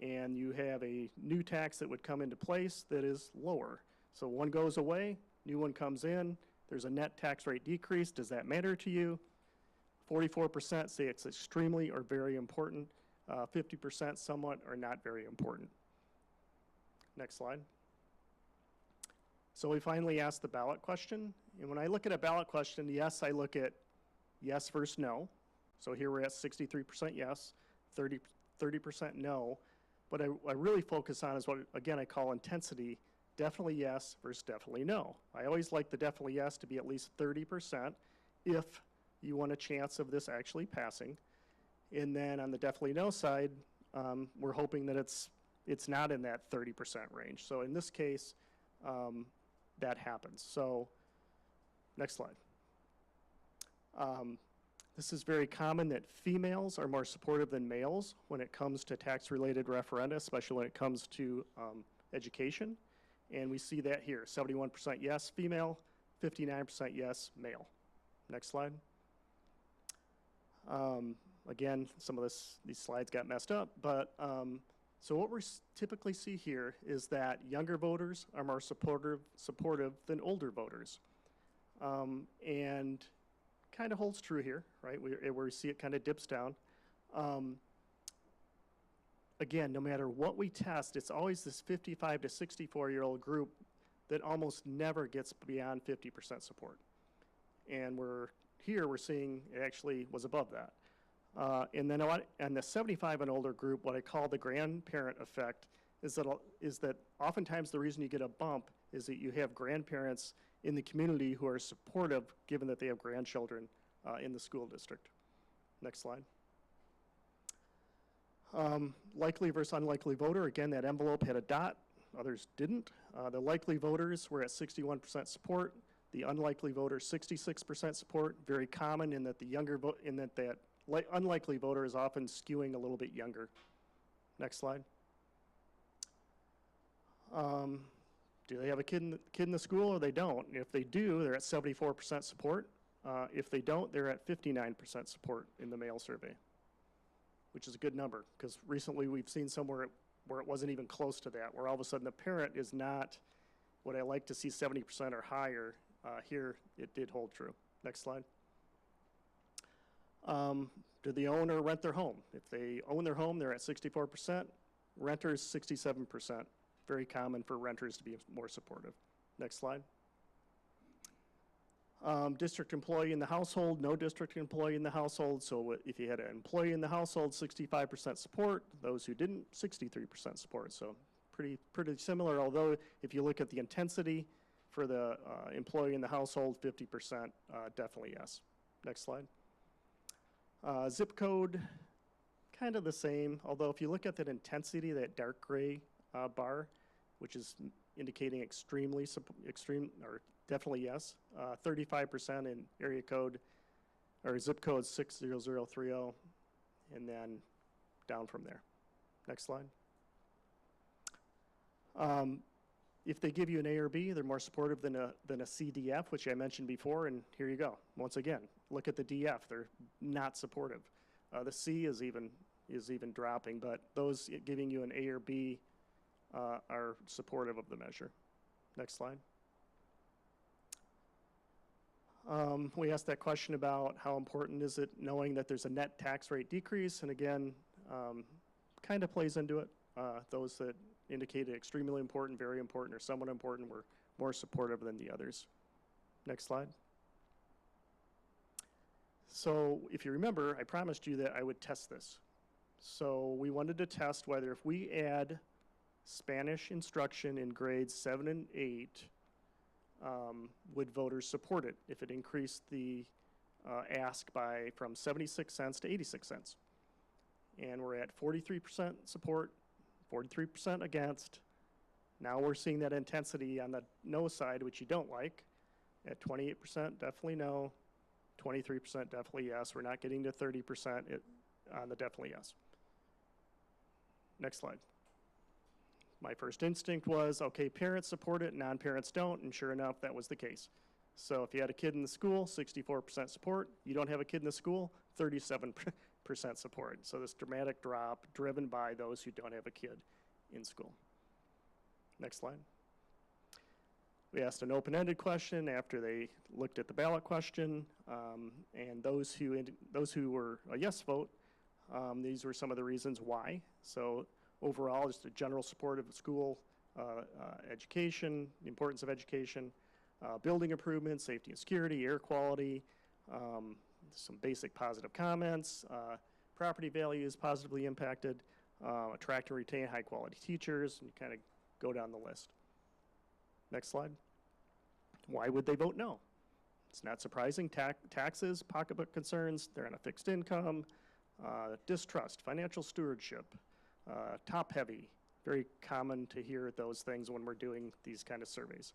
and you have a new tax that would come into place that is lower. So one goes away, new one comes in, there's a net tax rate decrease. Does that matter to you? 44% say it's extremely or very important. 50% somewhat or not very important. Next slide. So we finally asked the ballot question. And when I look at a ballot question, yes, I look at yes versus no. So here we're at 63% yes, 30% no. What I really focus on is what, again, I call intensity. Definitely yes versus definitely no. I always like the definitely yes to be at least 30% if you want a chance of this actually passing. And then on the definitely no side, we're hoping that it's not in that 30% range. So in this case, that happens. So next slide. This is very common that females are more supportive than males when it comes to tax-related referenda, especially when it comes to education. And we see that here, 71% yes, female, 59% yes, male. Next slide. Again, some of these slides got messed up, but so what we typically see here is that younger voters are more supportive than older voters. And kind of holds true here, right? Where we see it kind of dips down. Again, no matter what we test, it's always this 55 to 64-year-old group that almost never gets beyond 50% support. And we're seeing it actually was above that. And then on the 75 and older group, what I call the grandparent effect is that oftentimes the reason you get a bump is that you have grandparents in the community who are supportive given that they have grandchildren in the school district. Next slide. Likely versus unlikely voter, again, that envelope had a dot, others didn't. The likely voters were at 61% support. The unlikely voters, 66% support. Very common in that the younger vote, in that unlikely voter is often skewing a little bit younger. Next slide. Do they have a kid in the school or they don't? If they do, they're at 74% support. If they don't, they're at 59% support in the male survey, which is a good number, because recently we've seen somewhere where it wasn't even close to that, where all of a sudden the parent is not what I like to see, 70% or higher. Here, it did hold true. Next slide. Do the owner rent their home? If they own their home, they're at 64%. Renters, 67%. Very common for renters to be more supportive. Next slide. District employee in the household, no district employee in the household. So if you had an employee in the household, 65% support. Those who didn't, 63% support. So pretty similar, although if you look at the intensity for the employee in the household, 50%, definitely yes. Next slide. Zip code, kind of the same, although if you look at that intensity, that dark gray bar, which is indicating extreme, or definitely yes. 35% in area code, or zip code 60030, and then down from there. Next slide. If they give you an A or B, they're more supportive than a CDF, which I mentioned before, and here you go. Once again, look at the DF, they're not supportive. The C is even dropping, but those giving you an A or B are supportive of the measure. Next slide. We asked that question about how important is it knowing that there's a net tax rate decrease, and again, kind of plays into it. Those that indicated extremely important, very important, or somewhat important were more supportive than the others. Next slide. So if you remember, I promised you that I would test this. So we wanted to test whether if we add Spanish instruction in grades 7 and 8, would voters support it if it increased the ask from 76 cents to 86 cents. And we're at 43% support, 43% against. Now we're seeing that intensity on the no side, which you don't like, at 28% definitely no, 23% definitely yes. We're not getting to 30% on the definitely yes. Next slide. My first instinct was, okay, parents support it, non-parents don't, and sure enough, that was the case. So if you had a kid in the school, 64% support. You don't have a kid in the school, 37% support. So this dramatic drop driven by those who don't have a kid in school. Next slide. We asked an open-ended question after they looked at the ballot question, and those who were a yes vote, these were some of the reasons why. So overall, just a general support of school education, the importance of education, building improvements, safety and security, air quality, some basic positive comments, property values positively impacted, attract and retain high quality teachers, and you kind of go down the list. Next slide. Why would they vote no? It's not surprising. Taxes, pocketbook concerns, they're on a fixed income, distrust, financial stewardship, top heavy. Very common to hear those things when we're doing these kind of surveys.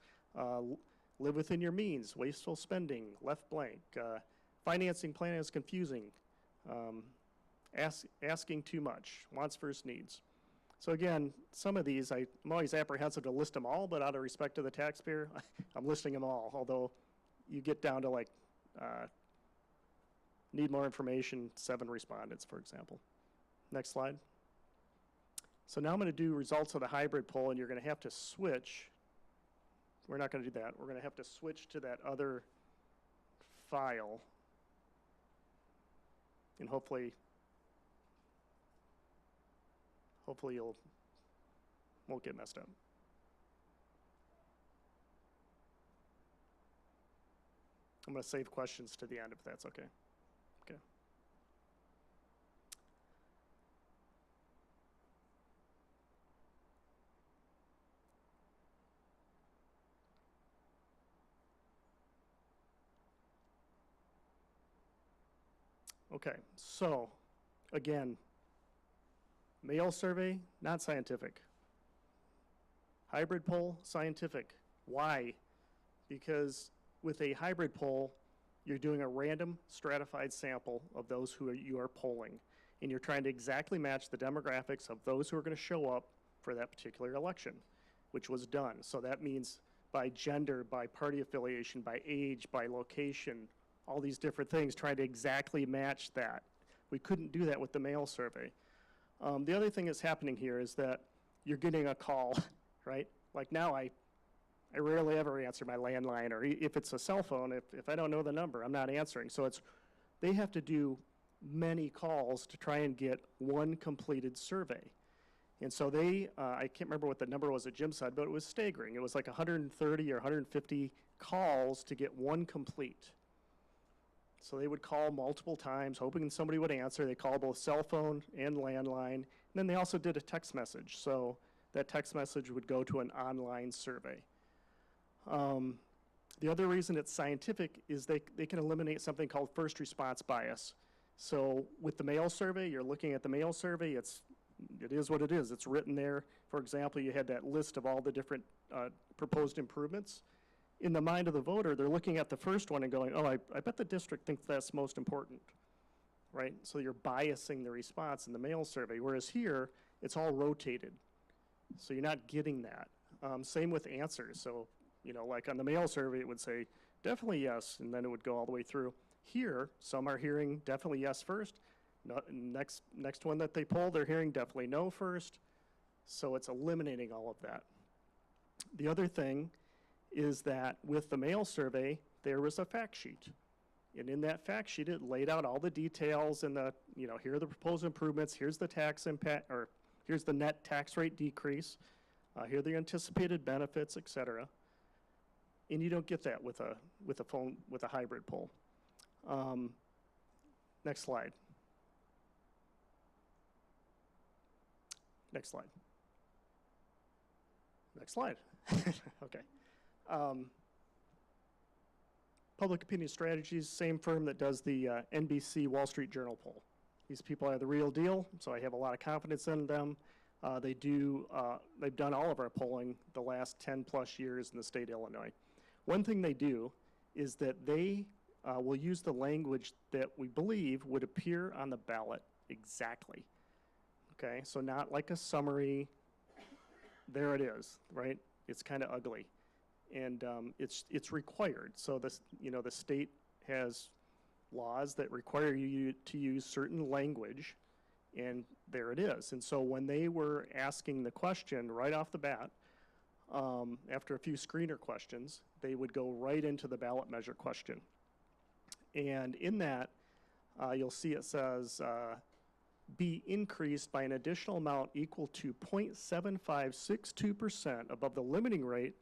Live within your means, wasteful spending, left blank, financing plan is confusing, asking too much, wants versus needs. So again, some of these, I'm always apprehensive to list them all, but out of respect to the taxpayer, I'm listing them all, although you get down to like, need more information, 7 respondents, for example. Next slide. So now I'm going to do results of the hybrid poll, and you're going to have to switch. We're not going to do that. We're going to have to switch to that other file, and hopefully you won't get messed up. I'm going to save questions to the end if that's okay. Okay. Okay, so again, Mail survey, not scientific. Hybrid poll, scientific. Why? Because with a hybrid poll, you're doing a random stratified sample of those who you are polling, and you're trying to exactly match the demographics of those who are going to show up for that particular election, which was done. So that means by gender, by party affiliation, by age, by location, all these different things, trying to exactly match that. We couldn't do that with the mail survey. The other thing that's happening here is that you're getting a call, right? Like now I rarely ever answer my landline, or if it's a cell phone, if I don't know the number, I'm not answering. So they have to do many calls to try and get one completed survey. And so I can't remember what the number was that Jim said, but it was staggering. It was like 130 or 150 calls to get one complete. So they would call multiple times, hoping somebody would answer. They called both cell phone and landline. And then they also did a text message. So that text message would go to an online survey. The other reason it's scientific is they can eliminate something called first response bias. So with the mail survey, you're looking at the mail survey, it is what it is. It's written there. For example, you had that list of all the different proposed improvements. In the mind of the voter, they're looking at the first one and going, oh, I bet the district thinks that's most important, right? So you're biasing the response in the mail survey, whereas here, it's all rotated. So you're not getting that. Same with answers. So, like on the mail survey, it would say, definitely yes, and then it would go all the way through. Here, some are hearing definitely yes first. Next one that they poll, they're hearing definitely no first. So it's eliminating all of that. The other thing is that with the mail survey, there was a fact sheet. And in that fact sheet, it laid out all the details and here are the proposed improvements, here's the tax impact, or here's the net tax rate decrease, here are the anticipated benefits, et cetera. And you don't get that with a hybrid poll. Next slide. Next slide. Next slide. Okay. Public Opinion Strategies, same firm that does the NBC Wall Street Journal poll. These people are the real deal, so I have a lot of confidence in them. They've done all of our polling the last 10 plus years in the state of Illinois. One thing they do is that they will use the language that we believe would appear on the ballot exactly. Okay, so not like a summary, there it is, right? It's kind of ugly. And it's required. So the state has laws that require you to use certain language, and there it is. And so when they were asking the question right off the bat, after a few screener questions, they would go right into the ballot measure question. And in that, you'll see it says, be increased by an additional amount equal to 0.7562% above the limiting rate.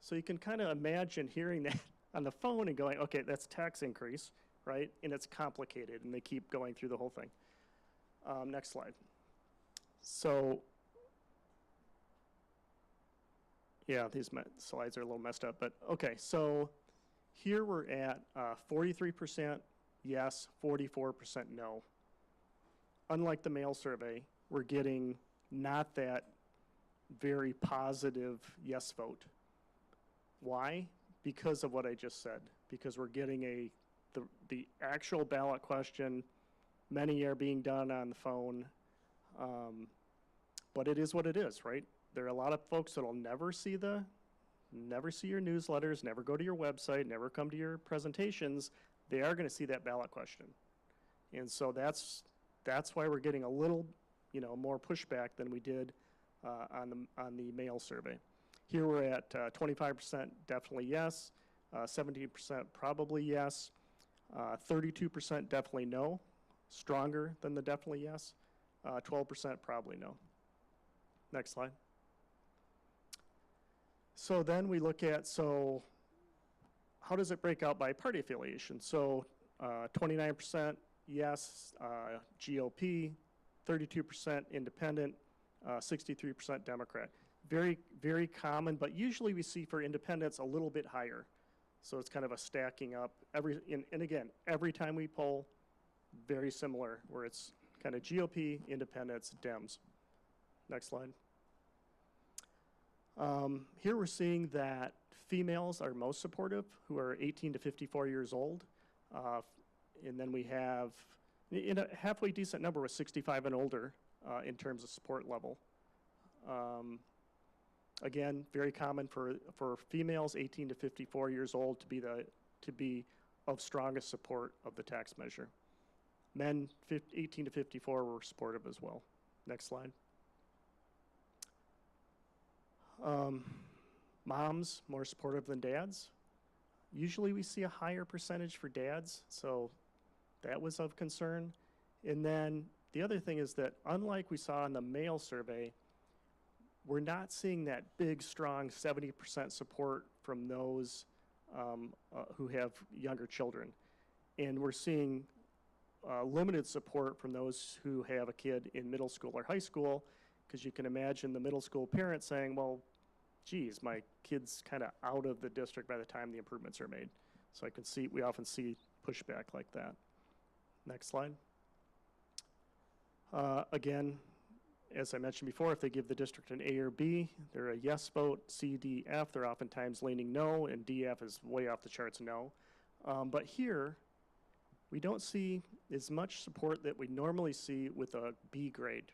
So you can kind of imagine hearing that on the phone and going, okay, that's tax increase, right? And it's complicated, and they keep going through the whole thing. Next slide. So, yeah, these slides are a little messed up, but okay, so here we're at 43% yes, 44% no. Unlike the mail survey, we're getting not that very positive yes vote. Why? Because of what I just said. Because we're getting the actual ballot question. Many are being done on the phone. But it is what it is, right? There are a lot of folks that'll never see your newsletters, never go to your website, never come to your presentations. They are going to see that ballot question. And so that's why we're getting a little, more pushback than we did on the mail survey. Here we're at 25% definitely yes, 17% probably yes, 32% definitely no, stronger than the definitely yes, 12% probably no. Next slide. So then we look at, how does it break out by party affiliation? So 29% yes, GOP, 32% independent, 63% Democrat. Very, very common, but usually we see for independents a little bit higher. So it's kind of a stacking up. And again, every time we poll, very similar, where it's kind of GOP, independents, Dems. Next slide. Here we're seeing that females are most supportive, who are 18 to 54 years old. And then we have in a halfway decent number with 65 and older in terms of support level. Again, very common for females 18 to 54 years old to be of strongest support of the tax measure. Men 18 to 54 were supportive as well. Next slide. Moms more supportive than dads. Usually we see a higher percentage for dads, so that was of concern. And then the other thing is that unlike we saw in the male survey, we're not seeing that big, strong 70% support from those who have younger children. And we're seeing limited support from those who have a kid in middle school or high school, because you can imagine the middle school parent saying, well, geez, my kid's kind of out of the district by the time the improvements are made. So we often see pushback like that. Next slide. Again, as I mentioned before, if they give the district an A or B, they're a yes vote. C, D, F, they're oftentimes leaning no, and D, F is way off the charts no. But here, we don't see as much support that we normally see with a B grade.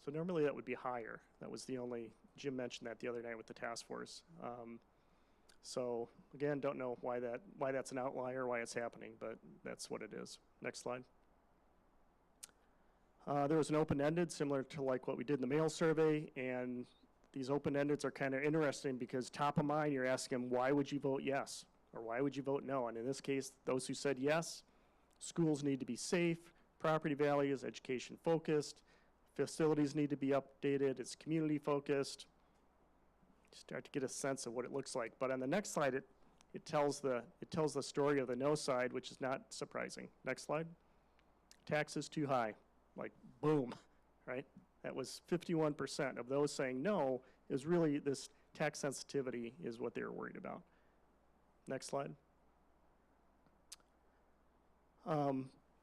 So normally that would be higher. That was the only, Jim mentioned that the other night with the task force. So again, don't know why that's an outlier, why it's happening, but that's what it is. Next slide. There was an open-ended, similar to like what we did in the mail survey, and these open-endeds are kind of interesting because top of mind, you're asking, why would you vote yes? Or why would you vote no? And in this case, those who said yes, schools need to be safe, property value is education focused, facilities need to be updated, it's community focused. Start to get a sense of what it looks like. But on the next slide, it tells the story of the no side, which is not surprising. Next slide. Taxes too high. Like, boom, right? That was 51% of those saying no. Is really this tax sensitivity is what they were worried about. Next slide.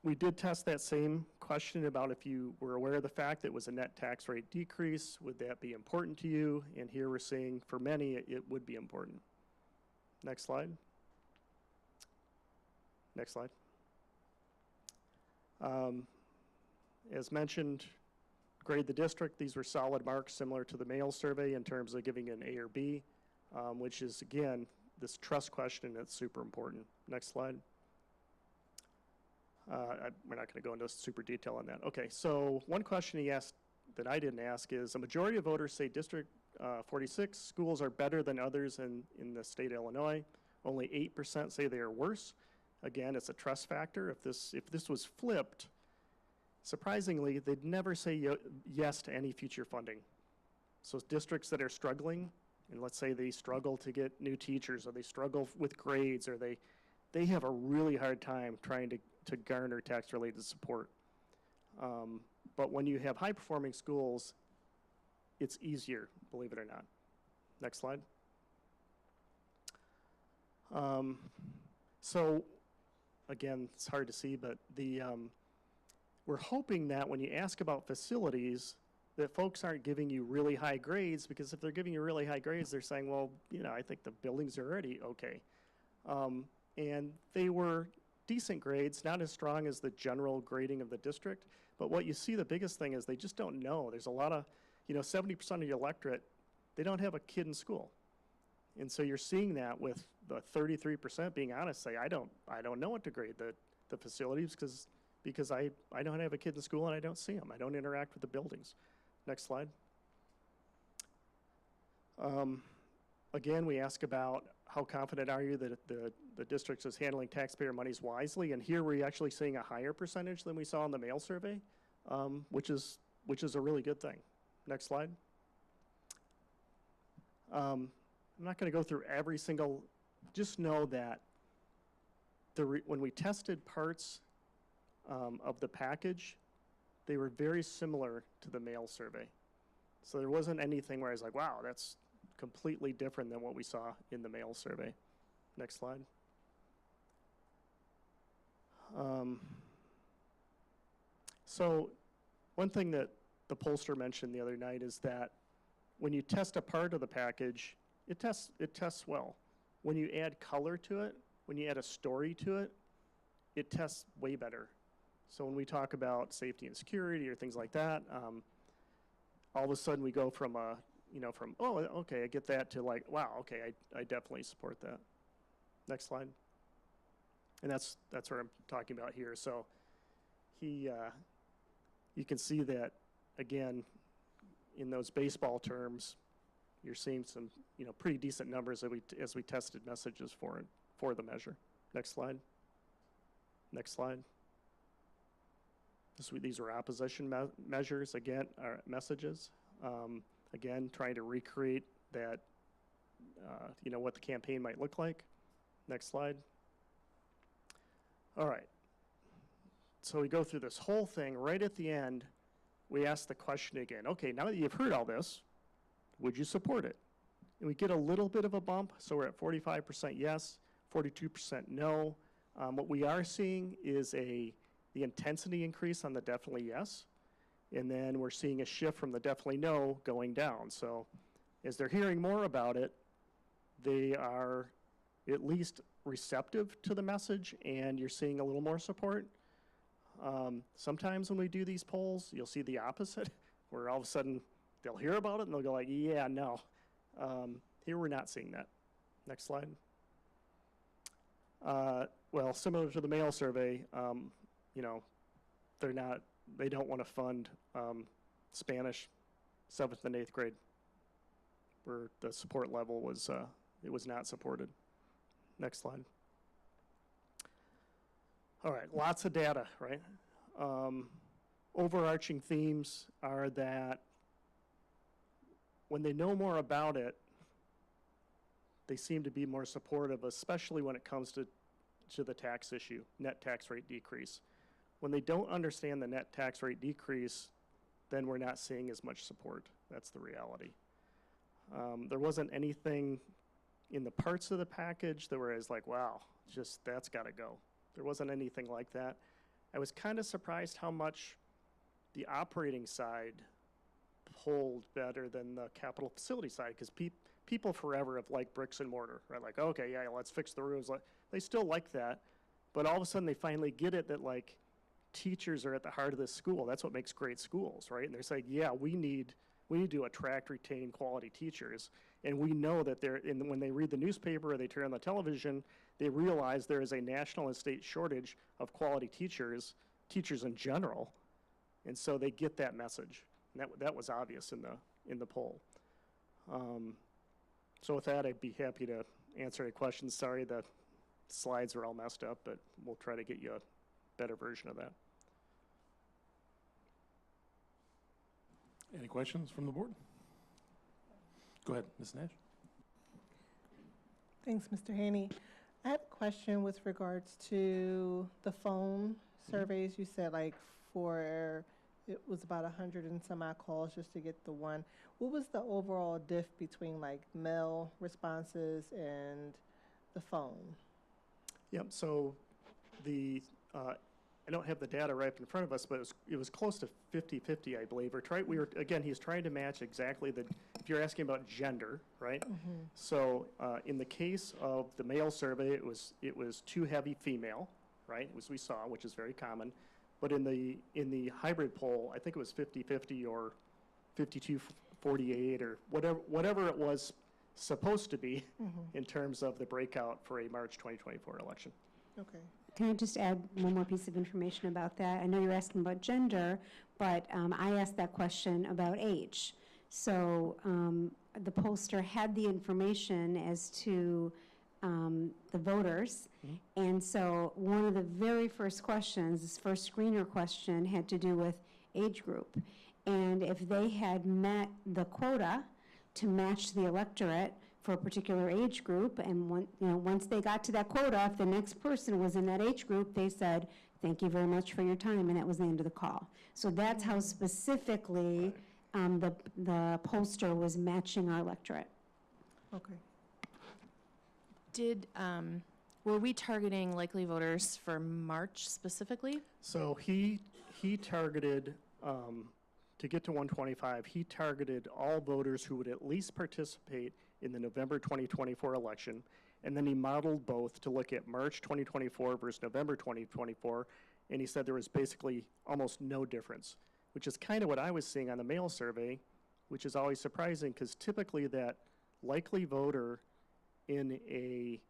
We did test that same question about if you were aware of the fact that it was a net tax rate decrease, would that be important to you? And here we're seeing for many it would be important. Next slide. Next slide. As mentioned, grade the district. These were solid marks similar to the mail survey in terms of giving an A or B, which is, again, this trust question that's super important. Next slide. We're not going to go into super detail on that. Okay, so one question he asked that I didn't ask is, a majority of voters say District 46 schools are better than others in the state of Illinois. Only 8% say they are worse. Again, it's a trust factor. If this was flipped, surprisingly, they'd never say yes to any future funding. So districts that are struggling, and let's say they struggle to get new teachers, or they struggle with grades, or they have a really hard time trying to garner tax-related support. But when you have high-performing schools, it's easier, believe it or not. Next slide. So, again, it's hard to see, but we're hoping that when you ask about facilities, that folks aren't giving you really high grades, because if they're giving you really high grades, they're saying, well, I think the buildings are already okay. And they were decent grades, not as strong as the general grading of the district, but what you see, the biggest thing is they just don't know. There's a lot of, 70% of your electorate, they don't have a kid in school. And so you're seeing that with the 33% being honest, say, I don't know what to grade the facilities because I don't have a kid in school and I don't see them. I don't interact with the buildings. Next slide. Again, we ask about how confident are you that the district is handling taxpayer monies wisely, and here we're actually seeing a higher percentage than we saw in the mail survey, which is a really good thing. Next slide. I'm not going to go through every single, just know that when we tested parts of the package, they were very similar to the mail survey. So there wasn't anything where I was like, wow, that's completely different than what we saw in the mail survey. Next slide. So one thing that the pollster mentioned the other night is that when you test a part of the package, it tests well. When you add color to it, when you add a story to it, it tests way better. So when we talk about safety and security or things like that, all of a sudden we go from from, oh, okay, I get that, to like, wow, okay, I definitely support that. Next slide. And that's what I'm talking about here. So you can see that, again, in those baseball terms, you're seeing some, pretty decent numbers as we tested messages for the measure. Next slide. Next slide. These are opposition measures, again, our messages. Again, trying to recreate that, what the campaign might look like. Next slide. All right. So we go through this whole thing. Right at the end, we ask the question again. Okay, now that you've heard all this, would you support it? And we get a little bit of a bump. So we're at 45% yes, 42% no. What we are seeing is the intensity increase on the definitely yes. And then we're seeing a shift from the definitely no going down. So as they're hearing more about it, they are at least receptive to the message, and you're seeing a little more support. Sometimes when we do these polls, you'll see the opposite, where all of a sudden they'll hear about it and they'll go like, yeah, no. Here we're not seeing that. Next slide. Well, similar to the mail survey, they don't want to fund Spanish 7th and 8th grade, where the support level was, it was not supported. Next slide. All right, lots of data, right? Overarching themes are that when they know more about it, they seem to be more supportive, especially when it comes to the tax issue, net tax rate decrease. When they don't understand the net tax rate decrease, then we're not seeing as much support. That's the reality. There wasn't anything in the parts of the package that were as like, wow, just that's got to go. There wasn't anything like that. I was kind of surprised how much the operating side pulled better than the capital facility side, because people forever have liked bricks and mortar, right? Like, okay, yeah, let's fix the roofs. They still like that, but all of a sudden they finally get it that like teachers are at the heart of this school. That's what makes great schools, right? And they're saying, yeah, we need to attract, retain quality teachers. And we know that when they read the newspaper or they turn on the television, they realize there is a national and state shortage of quality teachers in general. And so they get that message. And that was obvious in the poll. So with that, I'd be happy to answer any questions. Sorry, the slides are all messed up, but we'll try to get you a better version of that. Any questions from the board? Go ahead, Ms. Nash. Thanks, Mr. Haney. I have a question with regards to the phone surveys. You said like it was about 100 and some odd calls just to get the one. What was the overall diff between like mail responses and the phone? Yep, so I don't have the data right in front of us, but it was close to 50-50, I believe. He's trying to match exactly if you're asking about gender, right? Mm-hmm. So in the case of the male survey, it was too heavy female, right, as we saw, which is very common. But in the hybrid poll, I think it was 50-50 or 52-48 or whatever it was supposed to be in terms of the breakout for a March 2024 election. Okay. Can I just add one more piece of information about that? I know you're asking about gender, but I asked that question about age. So the pollster had the information as to the voters, and so one of the very first questions, this first screener question, had to do with age group. And if they had met the quota to match the electorate for a particular age group, and once they got to that quota, if the next person was in that age group, they said, thank you very much for your time, and that was the end of the call. So that's how specifically the pollster was matching our electorate. Okay. Were we targeting likely voters for March specifically? So he targeted to get to 125, he targeted all voters who would at least participate in the November 2024 election, and then he modeled both to look at March 2024 versus November 2024, and he said there was basically almost no difference, which is kind of what I was seeing on the mail survey, which is always surprising because typically that likely voter in a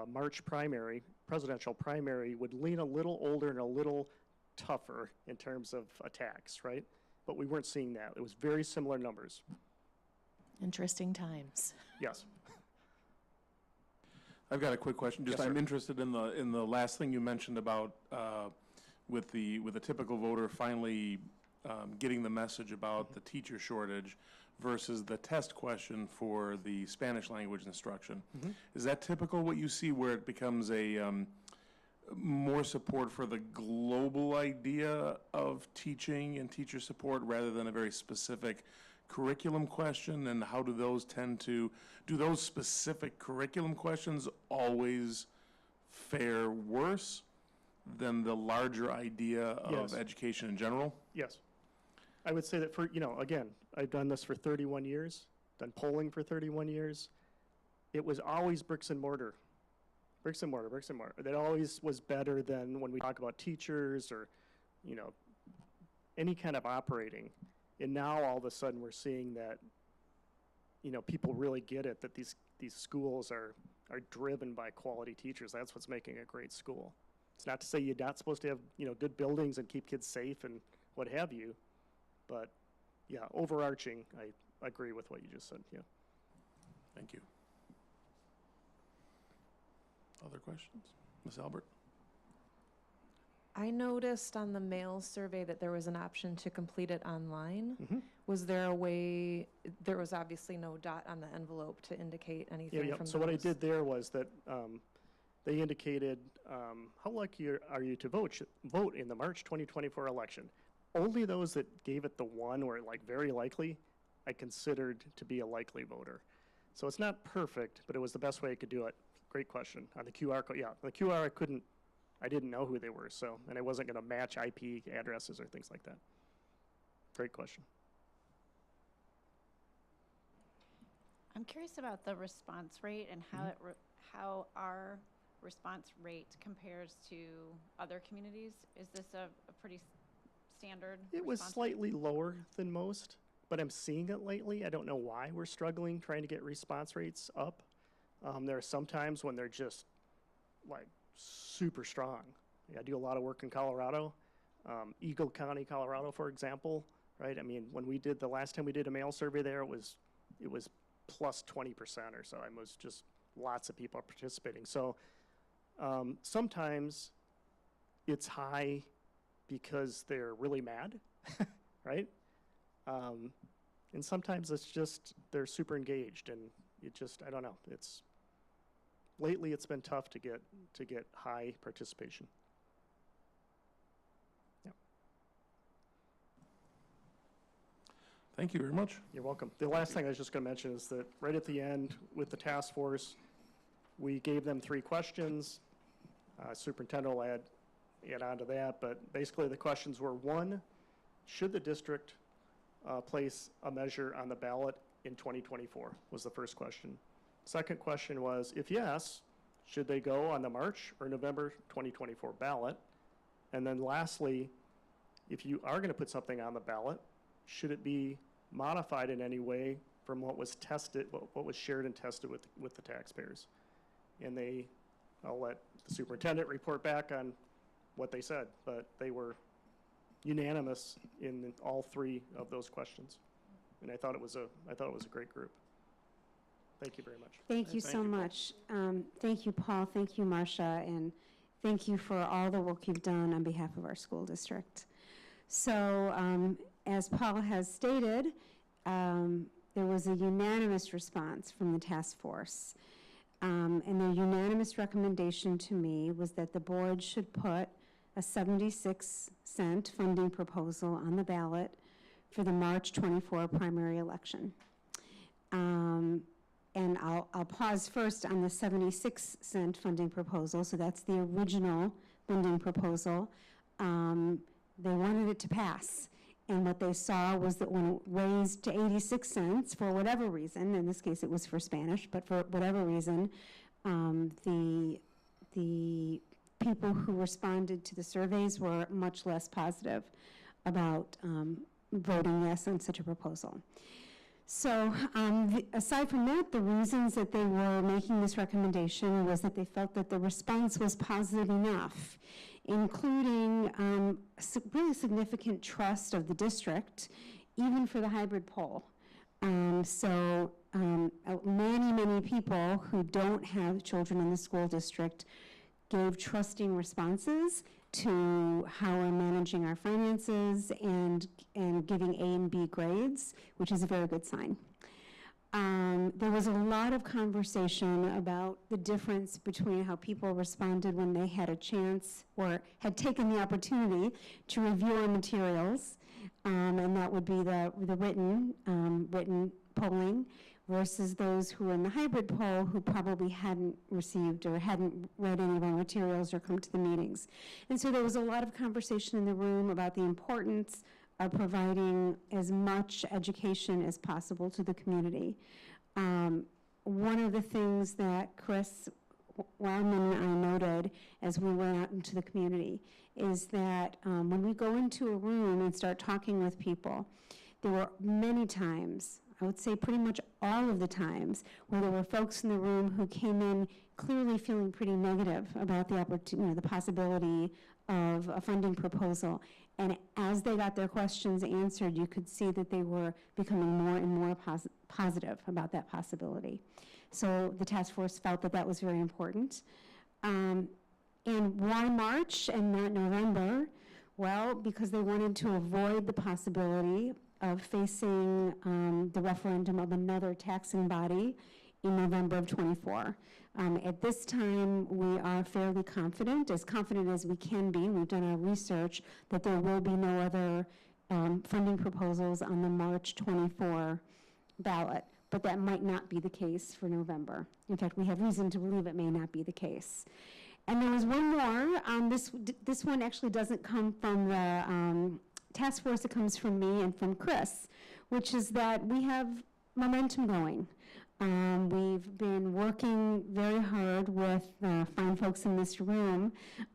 March primary, presidential primary, would lean a little older and a little tougher in terms of attacks, right? But we weren't seeing that. It was very similar numbers. Interesting times. Yes. I've got a quick question. Just Yes, sir. I'm interested in the last thing you mentioned about with the typical voter finally getting the message about the teacher shortage versus the test question for the Spanish language instruction. Is that typical what you see where it becomes a more support for the global idea of teaching and teacher support rather than a very specific curriculum question? And how do those do those specific curriculum questions always fare worse than the larger idea of Yes. education in general? Yes. I would say that for, again, I've done this for 31 years, done polling for 31 years. It was always bricks and mortar. Bricks and mortar, bricks and mortar. That always was better than when we talk about teachers or, any kind of operating. And now all of a sudden we're seeing that, people really get it, that these schools are driven by quality teachers. That's what's making a great school. It's not to say you're not supposed to have, good buildings and keep kids safe and what have you. But, yeah, overarching, I agree with what you just said, yeah. Thank you. Other questions? Ms. Albert? I noticed on the mail survey that there was an option to complete it online. Mhm. Was there a way, there was obviously no dot on the envelope to indicate anything Yeah. from So what I those? did there was that they indicated how lucky are you to vote in the March 2024 election. Only those that gave it the one or like very likely, I considered to be a likely voter. So it's not perfect, but it was the best way I could do it. Great question. On the QR code, yeah, the QR I didn't know who they were, and I wasn't going to match IP addresses or things like that. Great question. I'm curious about the response rate and how how our response rate compares to other communities. Is this a pretty standard It was response rate? slightly lower than most, but I'm seeing it lately. I don't know why we're struggling trying to get response rates up. There are some times when they're just like super strong. I do a lot of work in Colorado, Eagle County, Colorado, for example, right? I mean, when the last time we did a mail survey there, it was plus 20% or so. It was just lots of people participating. So sometimes it's high because they're really mad, right? And sometimes it's just they're super engaged, and I don't know. Lately it's been tough to get high participation. Yeah. Thank you very much. You're welcome. The last thing I was just going to mention is that right at the end with the task force, we gave them 3 questions. Superintendent will add on to that, but basically the questions were: 1, should the district place a measure on the ballot in 2024 was the first question. Second question was, if yes, should they go on the March or November 2024 ballot? And then lastly, if you are going to put something on the ballot, should it be modified in any way from what was tested, what was shared and tested with the taxpayers? And I'll let the superintendent report back on what they said, but they were unanimous in all 3 of those questions. And I thought it was a great group. Thank you very much. Thank you so much. Thank you, Paul. Thank you, Marcia. And thank you for all the work you've done on behalf of our school district. So as Paul has stated, there was a unanimous response from the task force. And the unanimous recommendation to me was that the board should put a 76-cent funding proposal on the ballot for the March 24 primary election. And I'll pause first on the 76-cent funding proposal. So that's the original funding proposal. They wanted it to pass. And what they saw was that when it raised to 86 cents, for whatever reason, in this case it was for Spanish, but for whatever reason, the people who responded to the surveys were much less positive about voting yes on such a proposal. So aside from that, the reasons that they were making this recommendation was that they felt that the response was positive enough, including really significant trust of the district, even for the hybrid poll. Many people who don't have children in the school district gave trusting responses to how we're managing our finances and giving A and B grades, which is a very good sign. There was a lot of conversation about the difference between how people responded when they had a chance or had taken the opportunity to review our materials, and that would be the written polling, versus those who were in the hybrid poll who probably hadn't received or hadn't read any of our materials or come to the meetings. And so there was a lot of conversation in the room about the importance of providing as much education as possible to the community. One of the things that Chris Wildman and I noted as we went out into the community is that when we go into a room and start talking with people, there were many times, I would say pretty much all of the times, where there were folks in the room who came in clearly feeling pretty negative about the opportunity, the possibility of a funding proposal. And as they got their questions answered, you could see that they were becoming more and more positive about that possibility. So the task force felt that that was very important. And why March and not November? Well, because they wanted to avoid the possibility of facing the referendum of another taxing body in November of '24. At this time, we are fairly confident as we can be. We've done our research that there will be no other funding proposals on the March '24 ballot, but that might not be the case for November. In fact, we have reason to believe it may not be the case. And there was one more. This one actually doesn't come from the task force, it comes from me and from Chris, which is that we have momentum going. We've been working very hard with fine folks in this room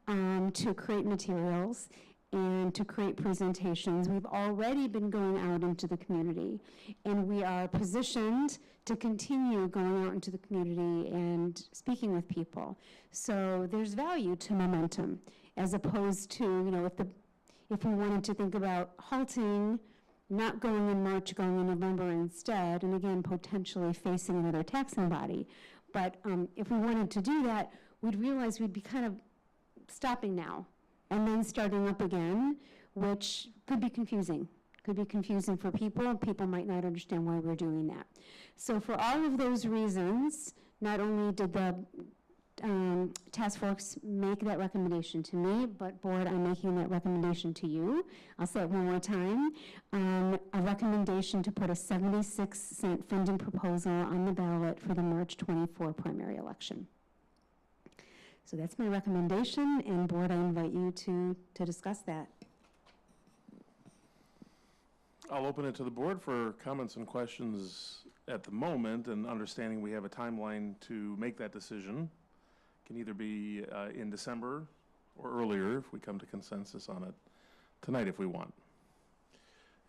to create materials and to create presentations. We've already been going out into the community, and we are positioned to continue going out into the community and speaking with people. So there's value to momentum, as opposed to, if we wanted to think about halting, not going in March, going in November instead, and again, potentially facing another taxing body. But if we wanted to do that, we'd realize we'd be kind of stopping now and then starting up again, which could be confusing. Could be confusing for people. People might not understand why we're doing that. So for all of those reasons, not only did the task force make that recommendation to me, but board, I'm making that recommendation to you. I'll say it one more time. A recommendation to put a 76-cent funding proposal on the ballot for the March 24 primary election. So that's my recommendation, and board, I invite you to discuss that. I'll open it to the board for comments and questions at the moment, and understanding we have a timeline to make that decision. Can either be in December or earlier if we come to consensus on it tonight if we want.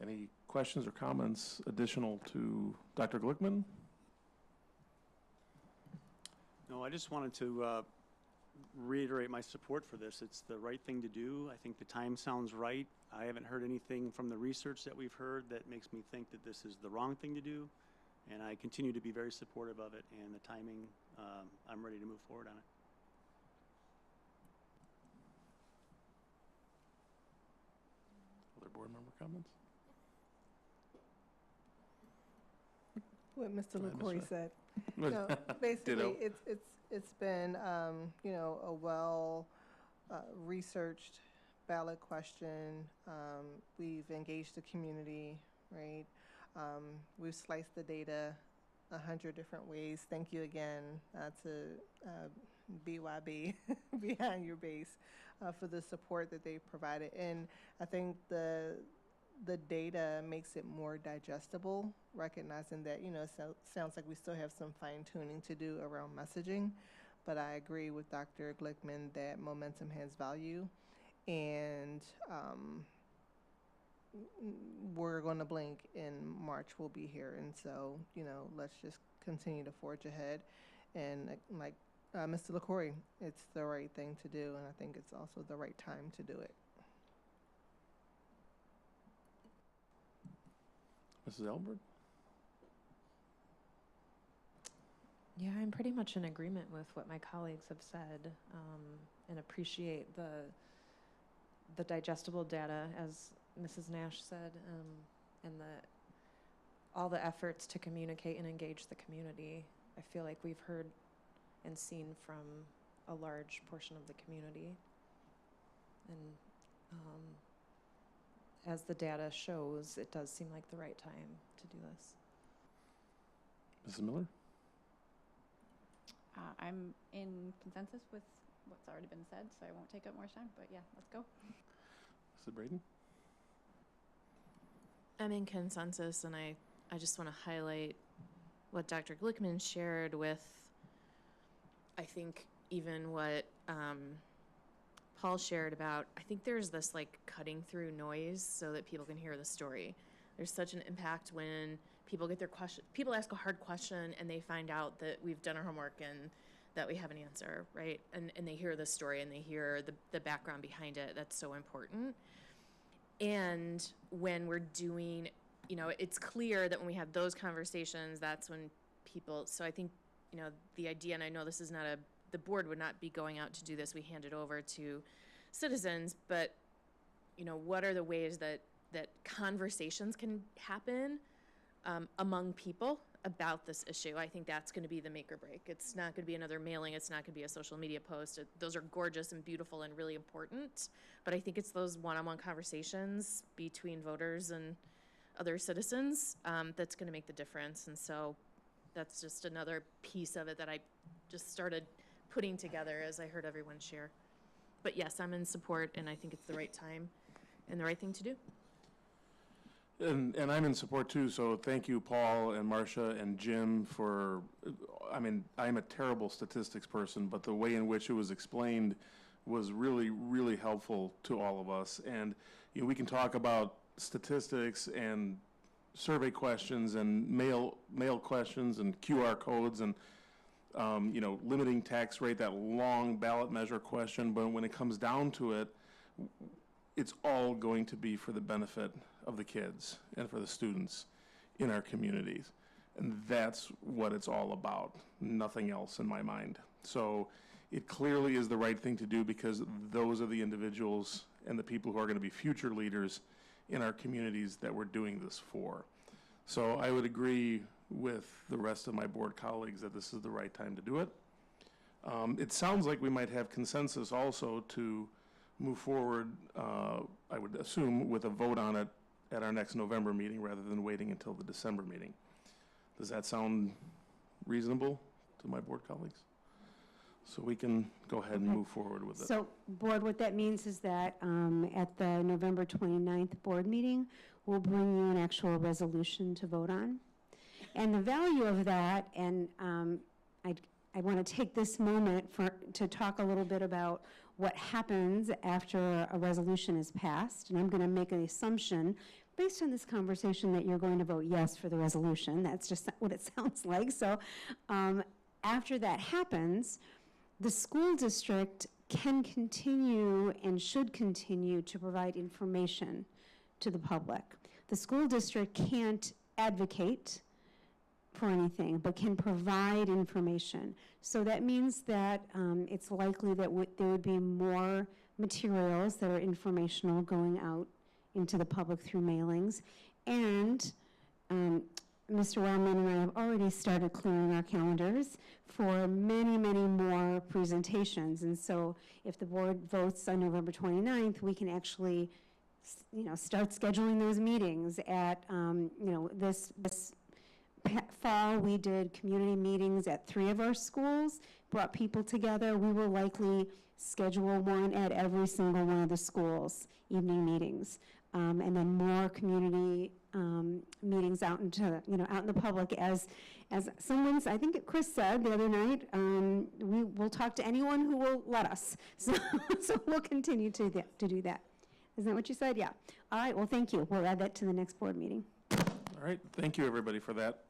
Any questions or comments additional to Dr. Glickman? No, I just wanted to reiterate my support for this. It's the right thing to do. I think the time sounds right. I haven't heard anything from the research that we've heard that makes me think that this is the wrong thing to do. And I continue to be very supportive of it, and the timing, I'm ready to move forward on it. Other board member comments? What Mr. LaCroix said. Ditto. No, basically, it's been a well researched ballot question. We've engaged the community, right? We've sliced the data 100 different ways. Thank you again to BYB, Behind Your Base, for the support that they've provided. And I think the the data makes it more digestible, recognizing that, you know, it sounds like we still have some fine tuning to do around messaging. But I agree with Dr. Glickman that momentum has value, and we're going to blink and March will be here. And so, you know, let's just continue to forge ahead. And like Mr. LaCroix, it's the right thing to do, and I think it's also the right time to do it. Mrs. Albert? Yeah, I'm pretty much in agreement with what my colleagues have said, and appreciate the digestible data, as Mrs. Nash said, and all the efforts to communicate and engage the community. I feel like we've heard and seen from a large portion of the community. And as the data shows, it does seem like the right time to do this. Mrs. Miller? I'm in consensus with what's already been said, so I won't take up more time, but yeah, let's go. Mrs. Braden? I'm in consensus, and I just want to highlight what Dr. Glickman shared with, I think, even what Paul shared about. I think there's this like cutting through noise so that people can hear the story. There's such an impact when people get their question, people ask a hard question and they find out that we've done our homework and that we have an answer, right? And they hear the story and they hear the background behind it. That's so important. And when we're doing, you know, it's clear that when we have those conversations, that's when people, so I think, you know, the idea, and I know this is not the board would not be going out to do this, we hand it over to citizens, but, you know, what are the ways that conversations can happen among people about this issue? I think that's going to be the make or break. It's not going to be another mailing. It's not going to be a social media post. Those are gorgeous and beautiful and really important, but I think it's those one-on-one conversations between voters and other citizens that's going to make the difference. And so that's just another piece of it that I just started putting together as I heard everyone share. But yes, I'm in support, and I think it's the right time and the right thing to do. And I'm in support too, so thank you, Paul and Marcia and Jim, for, I mean, I'm a terrible statistics person, but the way in which it was explained was really, really helpful to all of us. And, you know, we can talk about statistics and survey questions and mail questions and QR codes and, you know, limiting tax rate, that long ballot measure question, but when it comes down to it, it's all going to be for the benefit of the kids and for the students in our communities. And that's what it's all about, nothing else in my mind. So it clearly is the right thing to do because those are the individuals and the people who are going to be future leaders in our communities that we're doing this for. So I would agree with the rest of my board colleagues that this is the right time to do it. It sounds like we might have consensus also to move forward, I would assume, with a vote on it at our next November meeting rather than waiting until the December meeting. Does that sound reasonable to my board colleagues? So we can go ahead and move forward with it. So, board, what that means is that at the November 29th board meeting, we'll bring you an actual resolution to vote on. And the value of that, and I want to take this moment to talk a little bit about what happens after a resolution is passed. And I'm going to make an assumption based on this conversation that you're going to vote yes for the resolution. That's just what it sounds like. So after that happens, the school district can continue and should continue to provide information to the public. The school district can't advocate for anything, but can provide information. So that means that it's likely that there would be more materials that are informational going out into the public through mailings. And Mr. Wellman and I have already started clearing our calendars for many, many more presentations. And so if the board votes on November 29th, we can actually, you know, start scheduling those meetings at, you know, this fall we did community meetings at 3 of our schools, brought people together. We will likely schedule one at every single one of the schools, evening meetings. and then more community meetings out into, out in the public as someone's, I think Chris said the other night, we will talk to anyone who will let us. So we'll continue to do that. Isn't that what you said? Yeah. All right, well, thank you. We'll add that to the next board meeting. All right, thank you, everybody, for that.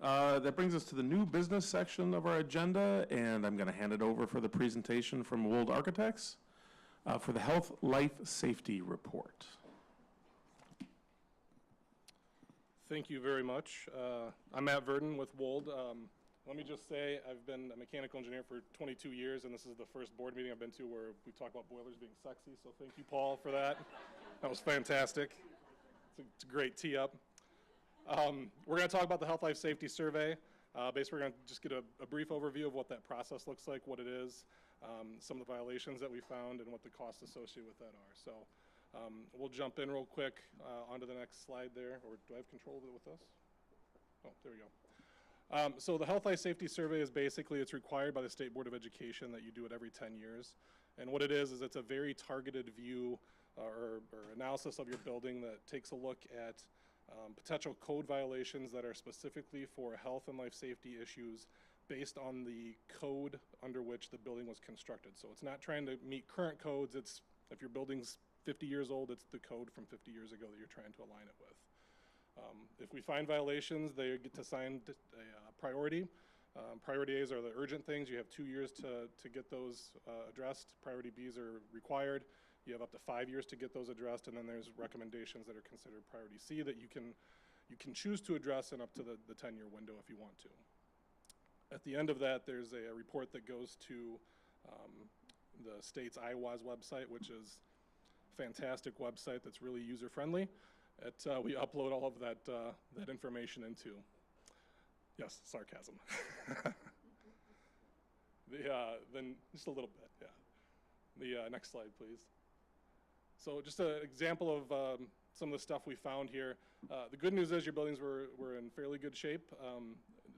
That brings us to the new business section of our agenda, and I'm going to hand it over for the presentation from Wold Architects for the Health Life Safety Report. Thank you very much. I'm Matt Verdon with Wold. Let me just say I've been a mechanical engineer for 22 years, and this is the first board meeting I've been to where we talk about boilers being sexy, so thank you, Paul, for that. That was fantastic. It's a great tee up. We're going to talk about the Health Life Safety Survey. Basically, we're going to just get a brief overview of what that process looks like, what it is, some of the violations that we found, and what the costs associated with that are. So we'll jump in real quick onto the next slide there. Or do I have control of it with this? Oh, there we go. So the Health Life Safety Survey is basically, it's required by the State Board of Education that you do it every 10 years. And what it is it's a very targeted view or analysis of your building that takes a look at potential code violations that are specifically for health and life safety issues based on the code under which the building was constructed. So it's not trying to meet current codes, it's if your building's 50 years old, it's the code from 50 years ago that you're trying to align it with. If we find violations, they get assigned a priority. Priority A's are the urgent things. You have 2 years to get those addressed. Priority B's are required. You have up to 5 years to get those addressed, and then there's recommendations that are considered Priority C that you can choose to address in up to the 10-year window if you want to. At the end of that, there's a report that goes to the state's IWAS website, which is a fantastic website that's really user-friendly. We upload all of that information into. Yes, sarcasm. Then just a little bit, yeah. The next slide, please. So just an example of some of the stuff we found here. The good news is your buildings were in fairly good shape.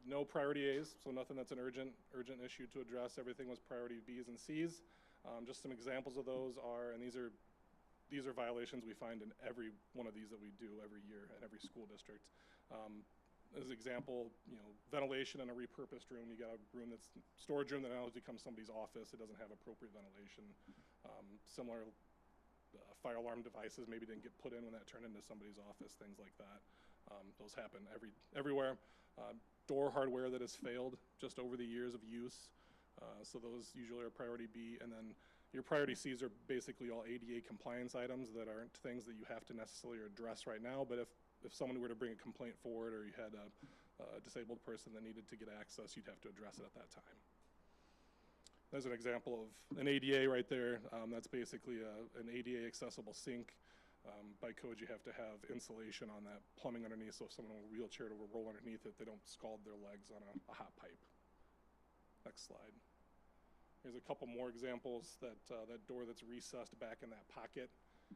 No priority A's, so nothing that's an urgent issue to address. Everything was priority B's and C's. Just some examples of those are, and these are violations we find in every one of these that we do every year at every school district. As an example, ventilation in a repurposed room. You got a room that's storage room that now has become somebody's office. It doesn't have appropriate ventilation. Similar fire alarm devices maybe didn't get put in when that turned into somebody's office, things like that. Those happen everywhere. Door hardware that has failed just over the years of use. So those usually are priority B, and then your priority C's are basically all ADA compliance items that aren't things that you have to necessarily address right now, but if someone were to bring a complaint forward or you had a disabled person that needed to get access, you'd have to address it at that time. There's an example of an ADA right there. That's basically an ADA accessible sink. By code, you have to have insulation on that plumbing underneath, so if someone in a wheelchair to roll underneath it, they don't scald their legs on a hot pipe. Next slide. Here's a couple more examples. That door that's recessed back in that pocket.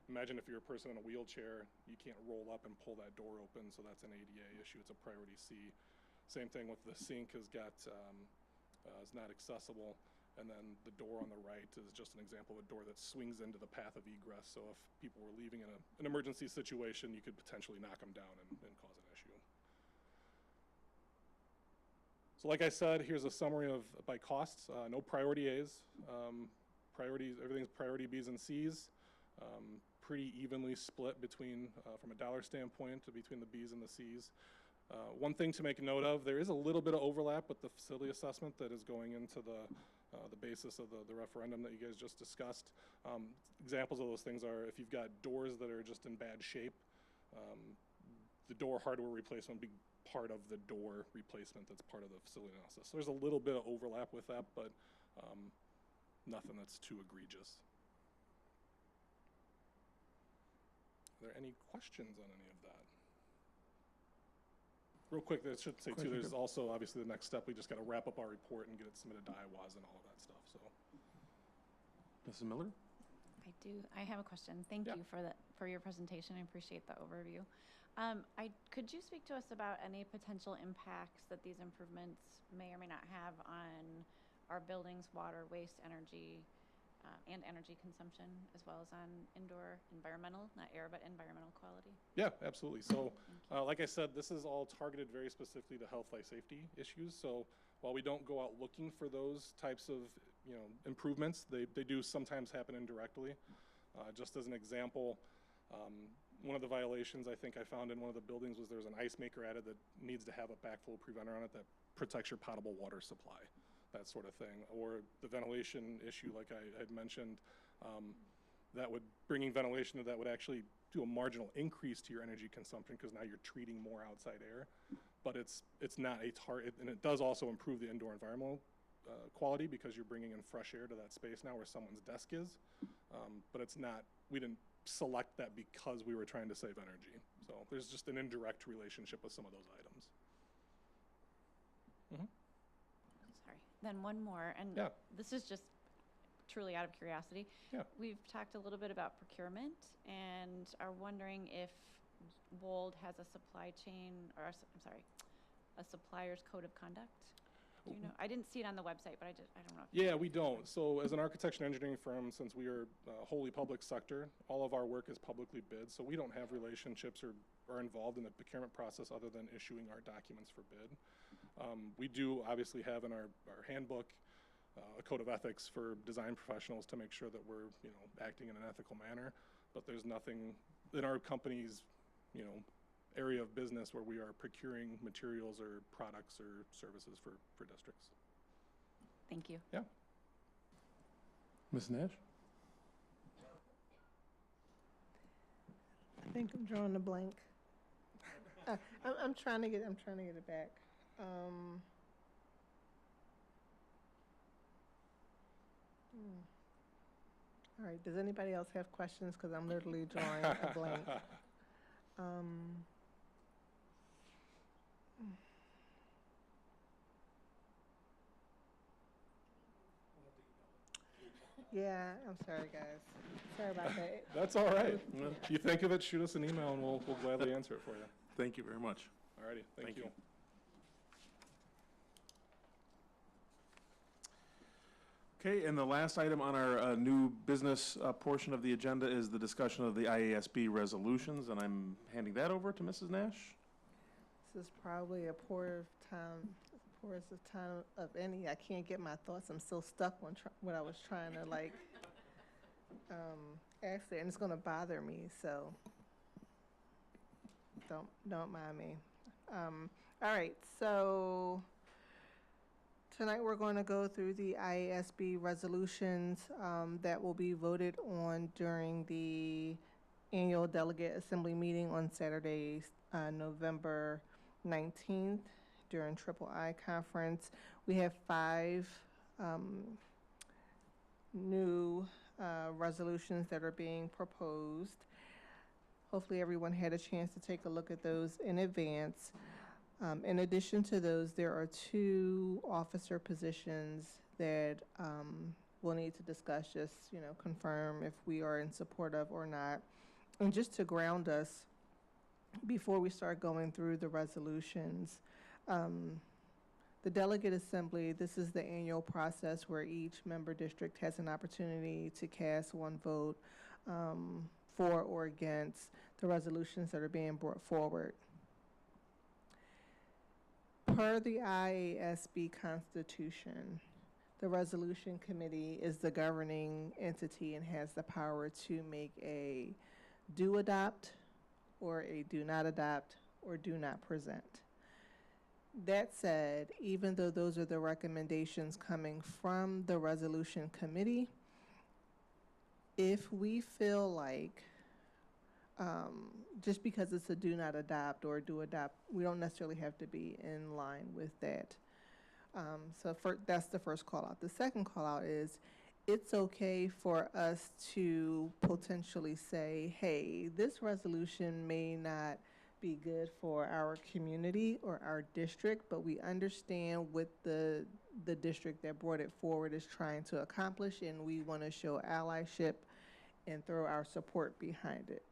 Imagine if you're a person in a wheelchair, you can't roll up and pull that door open, so that's an ADA issue. It's a priority C. Same thing with the sink is not accessible. And then the door on the right is just an example of a door that swings into the path of egress. So if people were leaving in an emergency situation, you could potentially knock them down and cause an issue. So like I said, here's a summary of by costs. No priority A's. Everything's priority B's and C's. Pretty evenly split between, from a dollar standpoint, between the B's and the C's. One thing to make note of, there is a little bit of overlap with the facility assessment that is going into the basis of the referendum that you guys just discussed. Examples of those things are if you've got doors that are just in bad shape, the door hardware replacement would be part of the door replacement that's part of the facility analysis. So there's a little bit of overlap with that, but nothing that's too egregious. Are there any questions on any of that? Real quick, I should say too, there's also obviously the next step. We just got to wrap up our report and get it submitted to IWAS and all of that stuff. So, Mrs. Miller? I do. I have a question. Thank you for your presentation. I appreciate the overview. Could you speak to us about any potential impacts that these improvements may or may not have on our buildings, water, waste, energy, and energy consumption, as well as on indoor environmental, not air, but environmental quality. Yeah, absolutely. So, like I said, this is all targeted very specifically to health, life, safety issues. So, while we don't go out looking for those types of, improvements, they do sometimes happen indirectly. Just as an example, one of the violations I think I found in one of the buildings was there's an ice maker added that needs to have a backflow preventer on it that protects your potable water supply, that sort of thing. Or the ventilation issue, like I had mentioned, bringing ventilation to that would actually do a marginal increase to your energy consumption because now you're treating more outside air. But it's not a target, and it does also improve the indoor environmental quality because you're bringing in fresh air to that space now where someone's desk is. But it's not, we didn't select that because we were trying to save energy. So there's just an indirect relationship with some of those items. Sorry. Then one more, and this is just truly out of curiosity. Yeah. We've talked a little bit about procurement and are wondering if WOLD has a supply chain, or a supplier's code of conduct. Do you know? I didn't see it on the website, but I don't know. Yeah, we don't. So as an architecture and engineering firm, since we are wholly public sector, all of our work is publicly bid. So we don't have relationships or are involved in the procurement process other than issuing our documents for bid. We do obviously have in our handbook a code of ethics for design professionals to make sure that we're acting in an ethical manner. But there's nothing in our company's area of business where we are procuring materials or products or services for districts. Thank you. Yeah. Ms. Nash? I think I'm drawing a blank. I'm trying to get it back. All right, does anybody else have questions? Because I'm literally drawing a blank. Yeah, I'm sorry, guys. Sorry about that. That's all right. If you think of it, shoot us an email and we'll gladly answer it for you. Thank you very much. All righty. Thank you. Okay, and the last item on our new business portion of the agenda is the discussion of the IASB resolutions, and I'm handing that over to Mrs. Nash. This is probably a poorest of time of any. I can't get my thoughts. I'm still stuck on what I was trying to ask there, and it's going to bother me. So don't mind me. All right. So tonight we're going to go through the IASB resolutions that will be voted on during the annual delegate assembly meeting on Saturday, November 19th. During Triple I conference. We have 5 new resolutions that are being proposed. Hopefully everyone had a chance to take a look at those in advance. In addition to those, there are 2 officer positions that we'll need to discuss, just confirm if we are in support of or not. And just to ground us, before we start going through the resolutions, the delegate assembly, this is the annual process where each member district has an opportunity to cast one vote for or against the resolutions that are being brought forward. Per the IASB Constitution, the resolution committee is the governing entity and has the power to make a do adopt or a do not adopt or do not present. That said, even though those are the recommendations coming from the resolution committee, if we feel like just because it's a do not adopt or do adopt, we don't necessarily have to be in line with that. That's the first call out. The second call out is it's okay for us to potentially say, hey, this resolution may not be good for our community or our district, but we understand what the district that brought it forward is trying to accomplish, and we want to show allyship and throw our support behind it.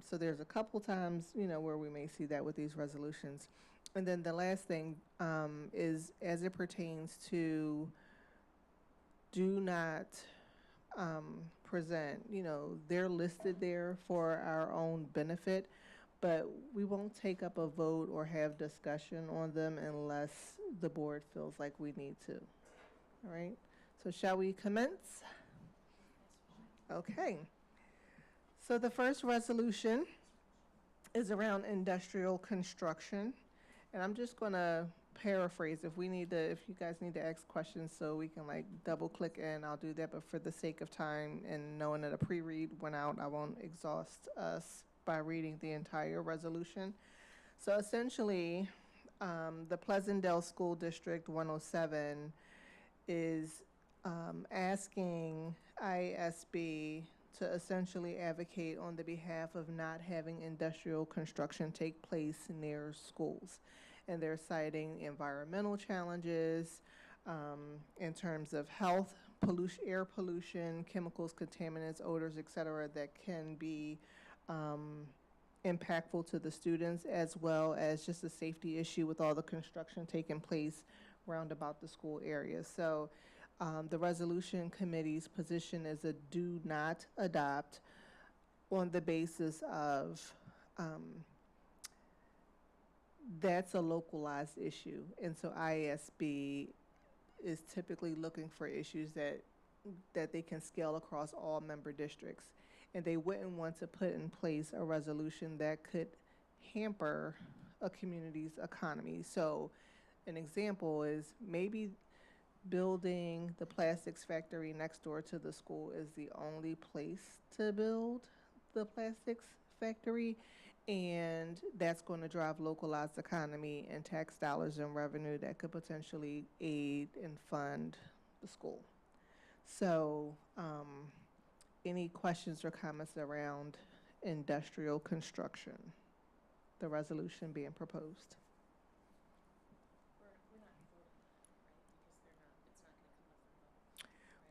So there's a couple times, where we may see that with these resolutions. And then the last thing is as it pertains to do not present, they're listed there for our own benefit, but we won't take up a vote or have discussion on them unless the board feels like we need to. All right, so shall we commence? Okay. So the first resolution is around industrial construction. And I'm just going to paraphrase. If you guys need to ask questions so we can like double click in, I'll do that. But for the sake of time and knowing that a pre-read went out, I won't exhaust us by reading the entire resolution. So essentially, the Pleasantdale School District 107 is asking ISB to essentially advocate on the behalf of not having industrial construction take place near schools. And they're citing environmental challenges in terms of health, air pollution, chemicals, contaminants, odors, et cetera, that can be impactful to the students, as well as just a safety issue with all the construction taking place round about the school area. So the resolution committee's position is a do not adopt on the basis of that's a localized issue. And so ISB is typically looking for issues that they can scale across all member districts. And they wouldn't want to put in place a resolution that could hamper a community's economy. So an example is maybe building the plastics factory next door to the school is the only place to build the plastics factory, and that's going to drive localized economy and tax dollars and revenue that could potentially aid and fund the school. So any questions or comments around industrial construction, the resolution being proposed?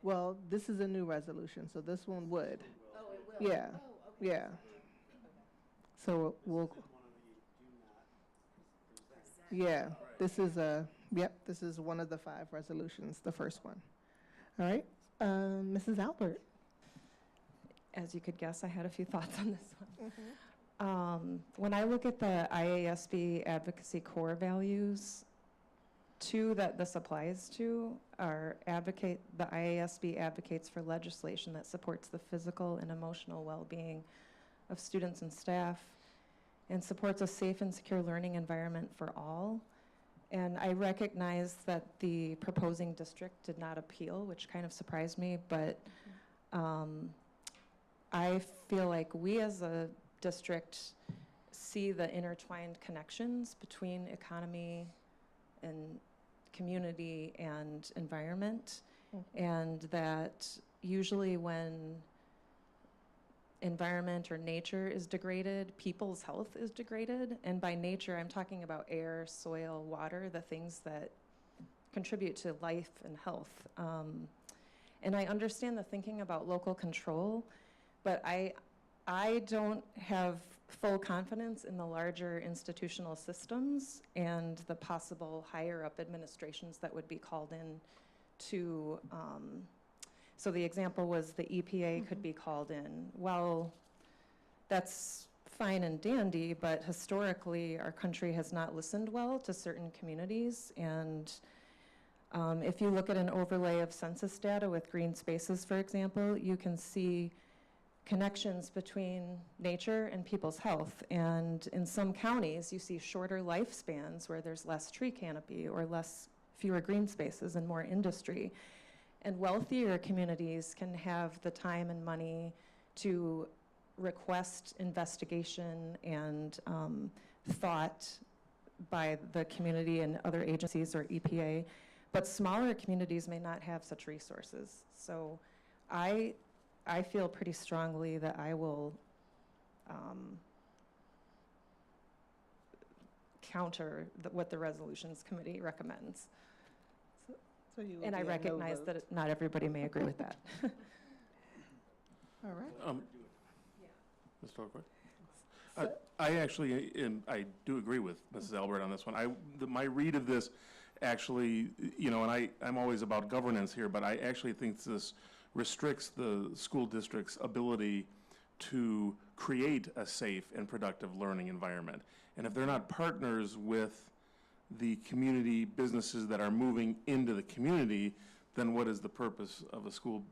Well, this is a new resolution, so this one would. Oh, it will? Yeah, Oh, okay. yeah. So we'll, yeah, this is this is one of the 5 resolutions, the first one. All right, Mrs. Albert. As you could guess, I had a few thoughts on this one. When I look at the IASB advocacy core values, 2 that this applies to are the IASB advocates for legislation that supports the physical and emotional well-being of students and staff and supports a safe and secure learning environment for all. And I recognize that the proposing district did not appeal, which kind of surprised me, but I feel like we as a district see the intertwined connections between economy and community and environment, and that usually when environment or nature is degraded, people's health is degraded. And by nature, I'm talking about air, soil, water, the things that contribute to life and health. And I understand the thinking about local control, but I don't have full confidence in the larger institutional systems and the possible higher up administrations that would be called in to, so the example was the EPA could be called in. Well, that's fine and dandy, but historically our country has not listened well to certain communities. And if you look at an overlay of census data with green spaces, for example, you can see connections between nature and people's health. And in some counties, you see shorter lifespans where there's less tree canopy or fewer green spaces and more industry. And wealthier communities can have the time and money to request investigation and thought by the community and other agencies or EPA, but smaller communities may not have such resources. So I feel pretty strongly that I will counter what the resolutions committee recommends. And I recognize that not everybody may agree with that. All right. Ms. Torquay? I actually I do agree with Mrs. Albert on this one. My read of this actually, and I'm always about governance here, but I actually think this restricts the school district's ability to create a safe and productive learning environment. And if they're not partners with the community businesses that are moving into the community, then what is the purpose of a school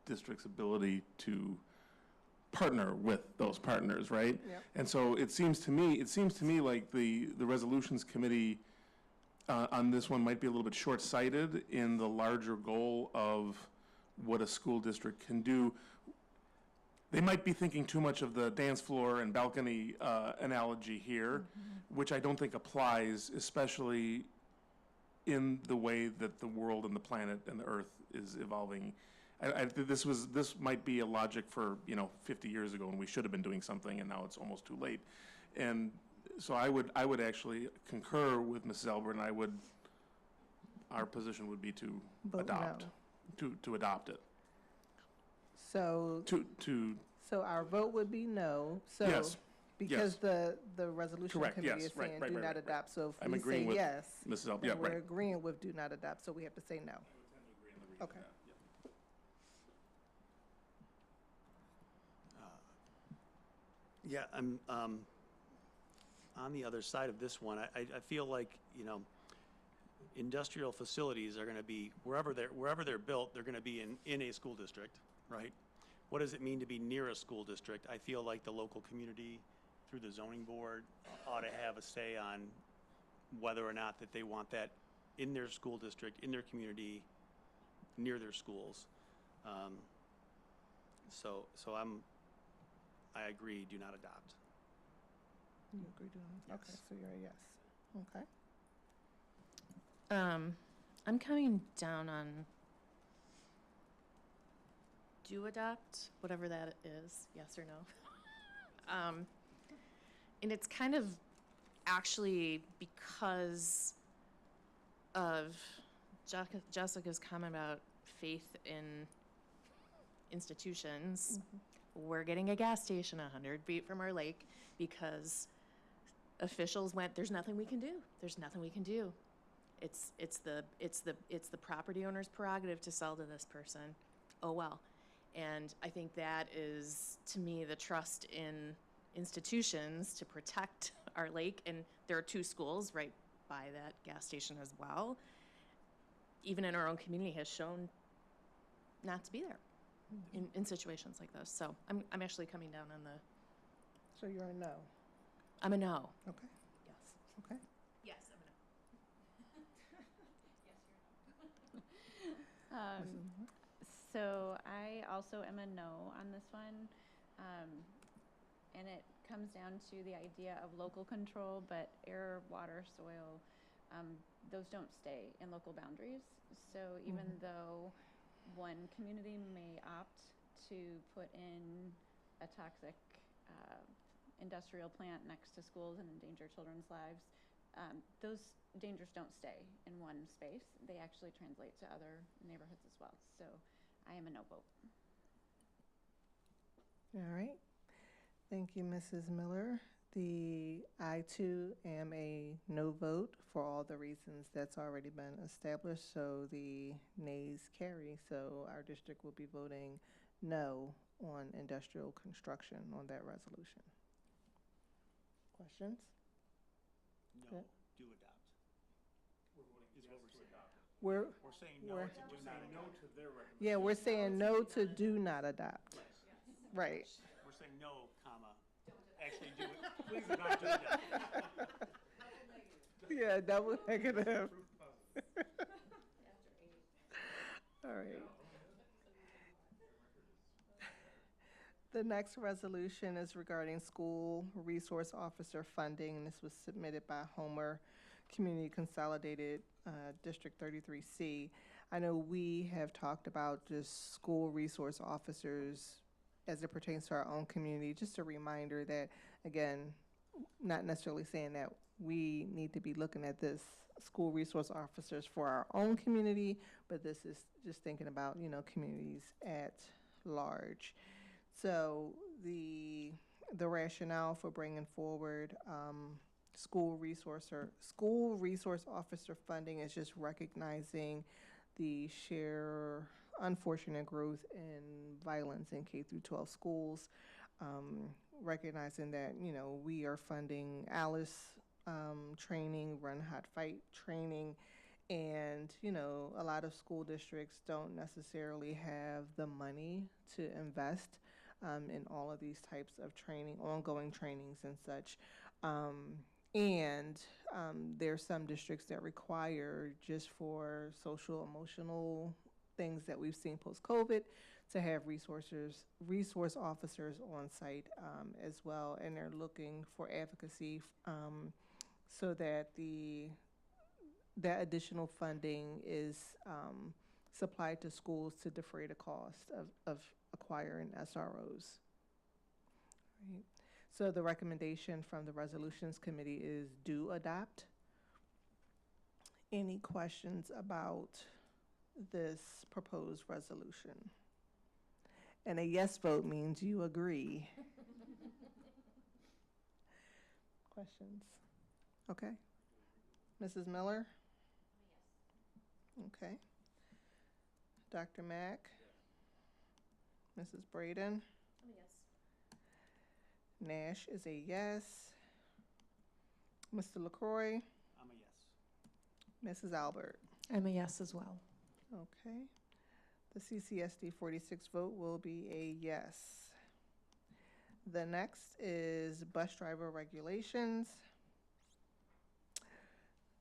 district's ability to partner with those partners, right? Yep. And so it seems to me like the resolutions committee on this one might be a little bit short-sighted in the larger goal of what a school district can do. They might be thinking too much of the dance floor and balcony analogy here, which I don't think applies, especially in the way that the world and the planet and the earth is evolving. This might be a logic for 50 years ago, and we should have been doing something, and now it's almost too late. And so I would actually concur with Mrs. Albert, and our position would be to Vote adopt, no. to adopt it. So, so our vote would be no. So Yes. because Yes. the resolution Correct, committee yes, is right, saying right, do right, not right, right. adopt. So if I'm we agreeing say with yes, Mrs. Albert. then Yeah, we're right. agreeing with do not adopt. So we have to say no. Okay. Yeah, I'm on the other side of this one. I feel like, industrial facilities are going to be, wherever they're built, they're going to be in a school district, right? What does it mean to be near a school district? I feel like the local community, through the zoning board, ought to have a say on whether or not that they want that in their school district, in their community, near their schools. So I agree, do not adopt. You agree to that? Okay, so you're a yes. Okay. I'm coming down on do adopt, whatever that is, yes or no. And it's kind of actually because of Jessica's comment about faith in institutions. We're getting a gas station 100 feet from our lake because officials went, there's nothing we can do. There's nothing we can do. It's the property owner's prerogative to sell to this person. Oh well. And I think that is, to me, the trust in institutions to protect our lake. And there are 2 schools right by that gas station as well. Even in our own community has shown not to be there in situations like this. So I'm actually coming down on the. So you're a no. I'm a no. Okay. Yes. Okay. Yes, I'm a no. So I also am a no on this one. And it comes down to the idea of local control, but air, water, soil, those don't stay in local boundaries. So even though one community may opt to put in a toxic industrial plant next to schools and endanger children's lives, those dangers don't stay in one space. They actually translate to other neighborhoods as well. So I am a no vote. All right. Thank you, Mrs. Miller. I too am a no vote for all the reasons that's already been established. So the nays carry. So our district will be voting no on industrial construction on that resolution. Questions? No, do adopt. We're saying no to do not adopt. Yeah, we're saying no to do not adopt. Right. We're saying no, comma, actually do it. Please adopt, do adopt. Yeah, double negative. All right. The next resolution is regarding school resource officer funding, and this was submitted by Homer Community Consolidated District 33C. I know we have talked about just school resource officers as it pertains to our own community. Just a reminder that, again, not necessarily saying that we need to be looking at this school resource officers for our own community, but this is just thinking about, communities at large. So the rationale for bringing forward school resource officer funding is just recognizing the sheer unfortunate growth in violence in K through 12 schools, recognizing that, you know, we are funding Alice training, Run Hot Fight training, and, you know, a lot of school districts don't necessarily have the money to invest in all of these types of training, ongoing trainings and such. And there's some districts that require, just for social emotional things that we've seen post-COVID, to have resource officers on site as well, and they're looking for advocacy so that that additional funding is supplied to schools to defray the cost of acquiring SROs. Right. So the recommendation from the Resolutions Committee is do adopt. Any questions about this proposed resolution? And a yes vote means you agree. Questions? Okay. Mrs. Miller? Okay. Dr. Mack? Mrs. Braden? Nash is a yes. Mr. LaCroix? I'm a yes. Mrs. Albert? I'm a yes as well. Okay. The CCSD 46 vote will be a yes. The next is bus driver regulations.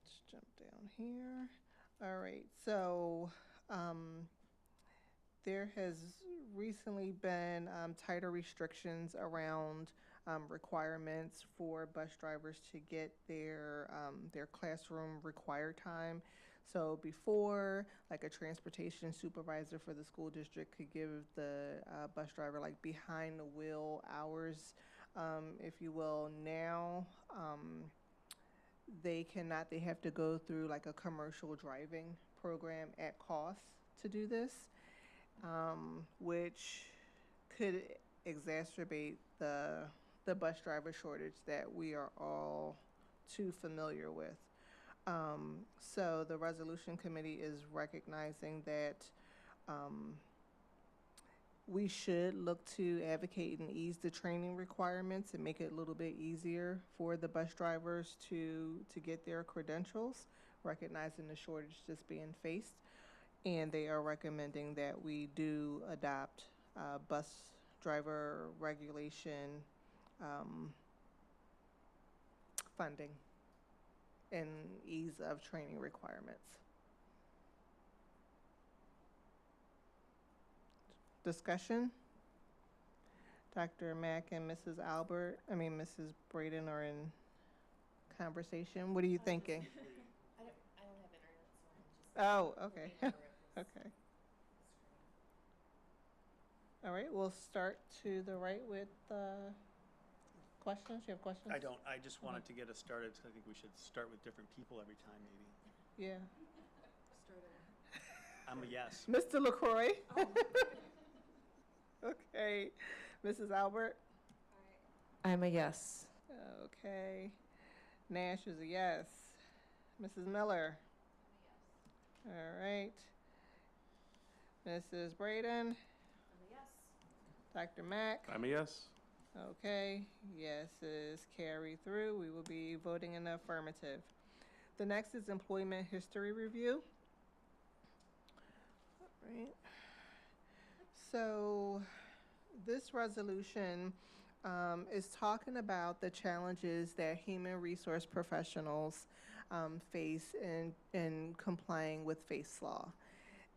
Let's jump down here. All right, so there has recently been tighter restrictions around requirements for bus drivers to get their classroom required time. So before, like, a transportation supervisor for the school district could give the bus driver like behind the wheel hours, if you will. Now they cannot. They have to go through like a commercial driving program at cost to do this, which could exacerbate the bus driver shortage that we are all too familiar with. So the Resolution Committee is recognizing that we should look to advocate and ease the training requirements and make it a little bit easier for the bus drivers to get their credentials, recognizing the shortage just being faced. And they are recommending that we do adopt bus driver regulation funding and ease of training requirements. Discussion? Dr. Mack and Mrs. Mrs. Braden are in conversation. What are you thinking? I don't have internet, so I'm just. Oh, okay. Okay. All right, we'll start to the right with questions. You have questions? I don't. I just wanted to get us started. I think we should start with different people every time, maybe. Yeah. I'm a yes. Mr. LaCroix? Oh. Okay. Mrs. Albert? I'm a yes. Okay. Nash is a yes. Mrs. Miller? All right. Mrs. Braden? I'm a yes. Dr. Mack? I'm a yes. Okay. Yeses carry through. We will be voting in the affirmative. The next is employment history review. All right. So this resolution is talking about the challenges that human resource professionals face in complying with FACE law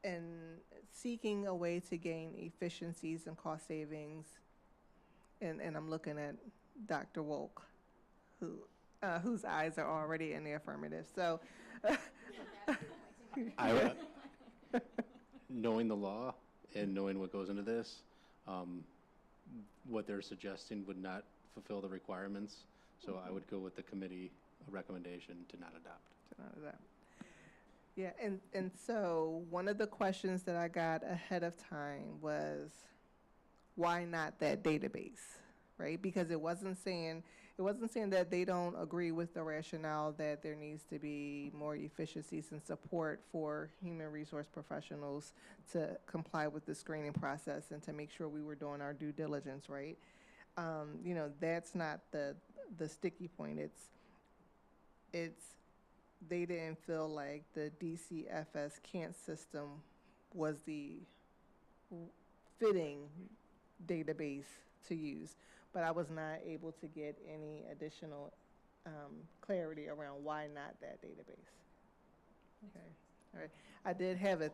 and seeking a way to gain efficiencies and cost savings. And I'm looking at Dr. Wolk, whose eyes are already in the affirmative. So knowing the law and knowing what goes into this, what they're suggesting would not fulfill the requirements. So I would go with the committee recommendation to not adopt. To not adopt. Yeah, and so one of the questions that I got ahead of time was, why not that database, right? Because it wasn't saying it wasn't saying that they don't agree with the rationale that there needs to be more efficiencies and support for human resource professionals to comply with the screening process and to make sure we were doing our due diligence, right? You know, that's not the sticky point. It's they didn't feel like the DCFS CANT system was the fitting database to use, but I was not able to get any additional clarity around why not that database. Okay, all right. I did have a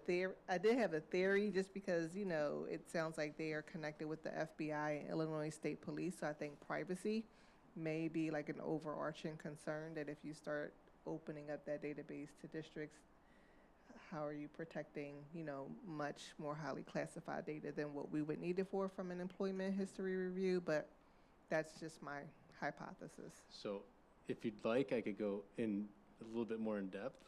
theory, just because, you know, it sounds like they are connected with the FBI and Illinois State Police. So I think privacy may be like an overarching concern, that if you start opening up that database to districts, how are you protecting, you know, much more highly classified data than what we would need it for from an employment history review? But that's just my hypothesis. So if you'd like, I could go in a little bit more in depth.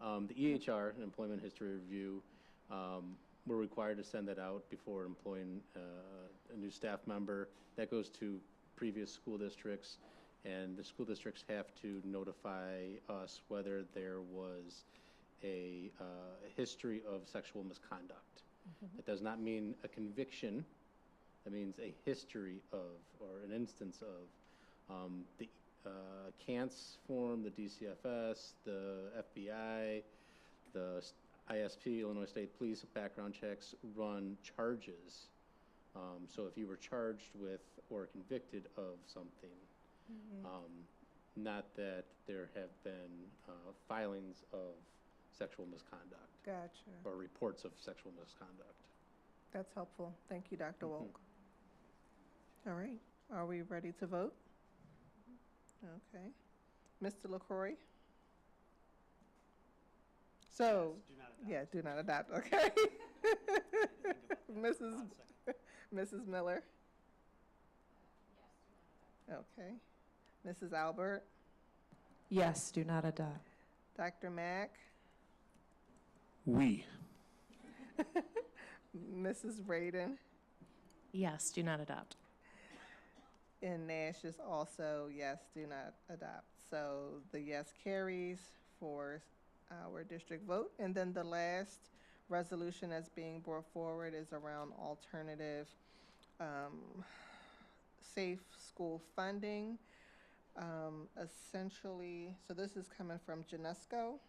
The EHR, an employment history review, we're required to send that out before employing a new staff member. That goes to previous school districts, and the school districts have to notify us whether there was a history of sexual misconduct. That does not mean a conviction. That means a history of, or an instance of. The CANTS form, the DCFS, the FBI, the ISP, Illinois State Police background checks run charges. So if you were charged with or convicted of something, not that there have been filings of sexual misconduct. Gotcha. Or reports of sexual misconduct. That's helpful. Thank you, Dr. Wolk. All right. Are we ready to vote? Okay. Mr. LaCroix? So, Yes, do not adopt. yeah, do not adopt, okay. Mrs. Miller? Okay. Mrs. Albert? Yes, do not adopt. Dr. Mack? We. Mrs. Braden? Yes, do not adopt. And Nash is also yes, do not adopt. So the yes carries for our district vote. And then the last resolution that's being brought forward is around alternative safe school funding. Essentially, so this is coming from UNESCO,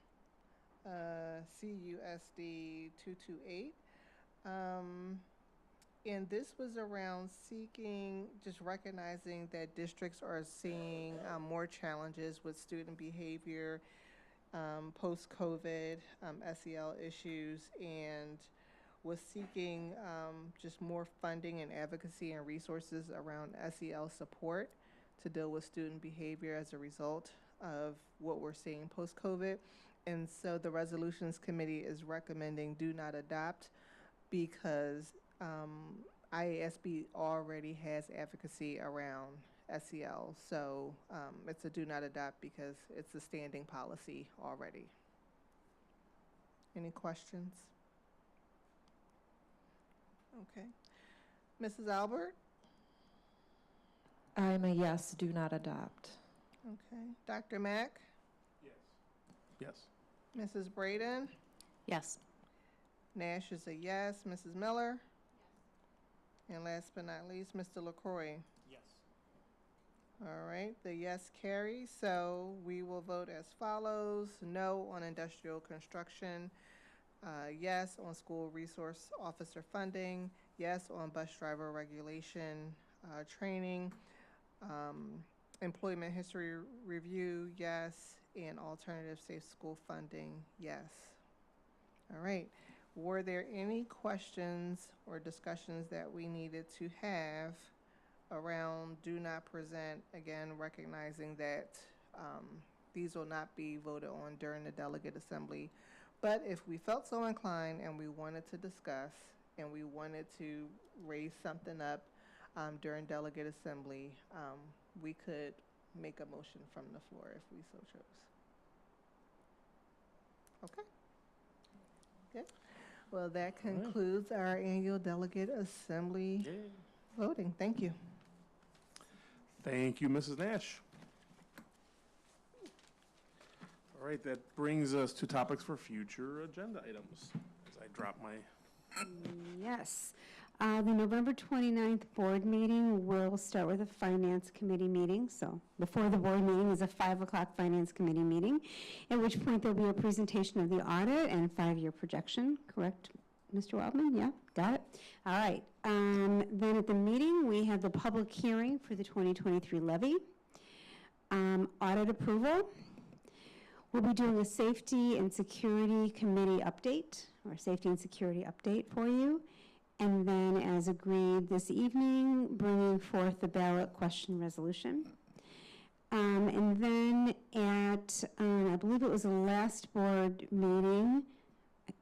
CUSD 228. And this was around seeking, just recognizing that districts are seeing more challenges with student behavior, post-COVID, SEL issues, and was seeking just more funding and advocacy and resources around SEL support to deal with student behavior as a result of what we're seeing post-COVID. And so the resolutions committee is recommending do not adopt, because IASB already has advocacy around SEL. So it's a do not adopt because it's a standing policy already. Any questions? Okay. Mrs. Albert? I'm a yes, do not adopt. Okay. Dr. Mack? Yes. Mrs. Braden? Yes. Nash is a yes. Mrs. Miller? And last but not least, Mr. LaCroix. Yes. All right, the yes carries. So we will vote as follows. No on industrial construction. Yes on school resource officer funding. Yes on bus driver regulation training. Employment history review, yes. And alternative safe school funding, yes. All right. Were there any questions or discussions that we needed to have around do not present, again, recognizing that these will not be voted on during the delegate assembly. But if we felt so inclined and we wanted to discuss and we wanted to raise something up during delegate assembly, we could make a motion from the floor if we so chose. Okay. Good. Well, that concludes our annual delegate assembly voting. Thank you. Thank you, Mrs. Nash. All right, that brings us to topics for future agenda items. As I drop my... Yes. The November 29th board meeting will start with a finance committee meeting. So before the board meeting is a 5 o'clock finance committee meeting, at which point there'll be a presentation of the audit and 5-year projection. Correct, Mr. Wildman? Yeah, got it. All right. Then at the meeting, we have the public hearing for the 2023 levy. Audit approval. We'll be doing a safety and security committee update, or safety and security update for you. And then, as agreed this evening, bringing forth the ballot question resolution. And then at, I believe it was the last board meeting,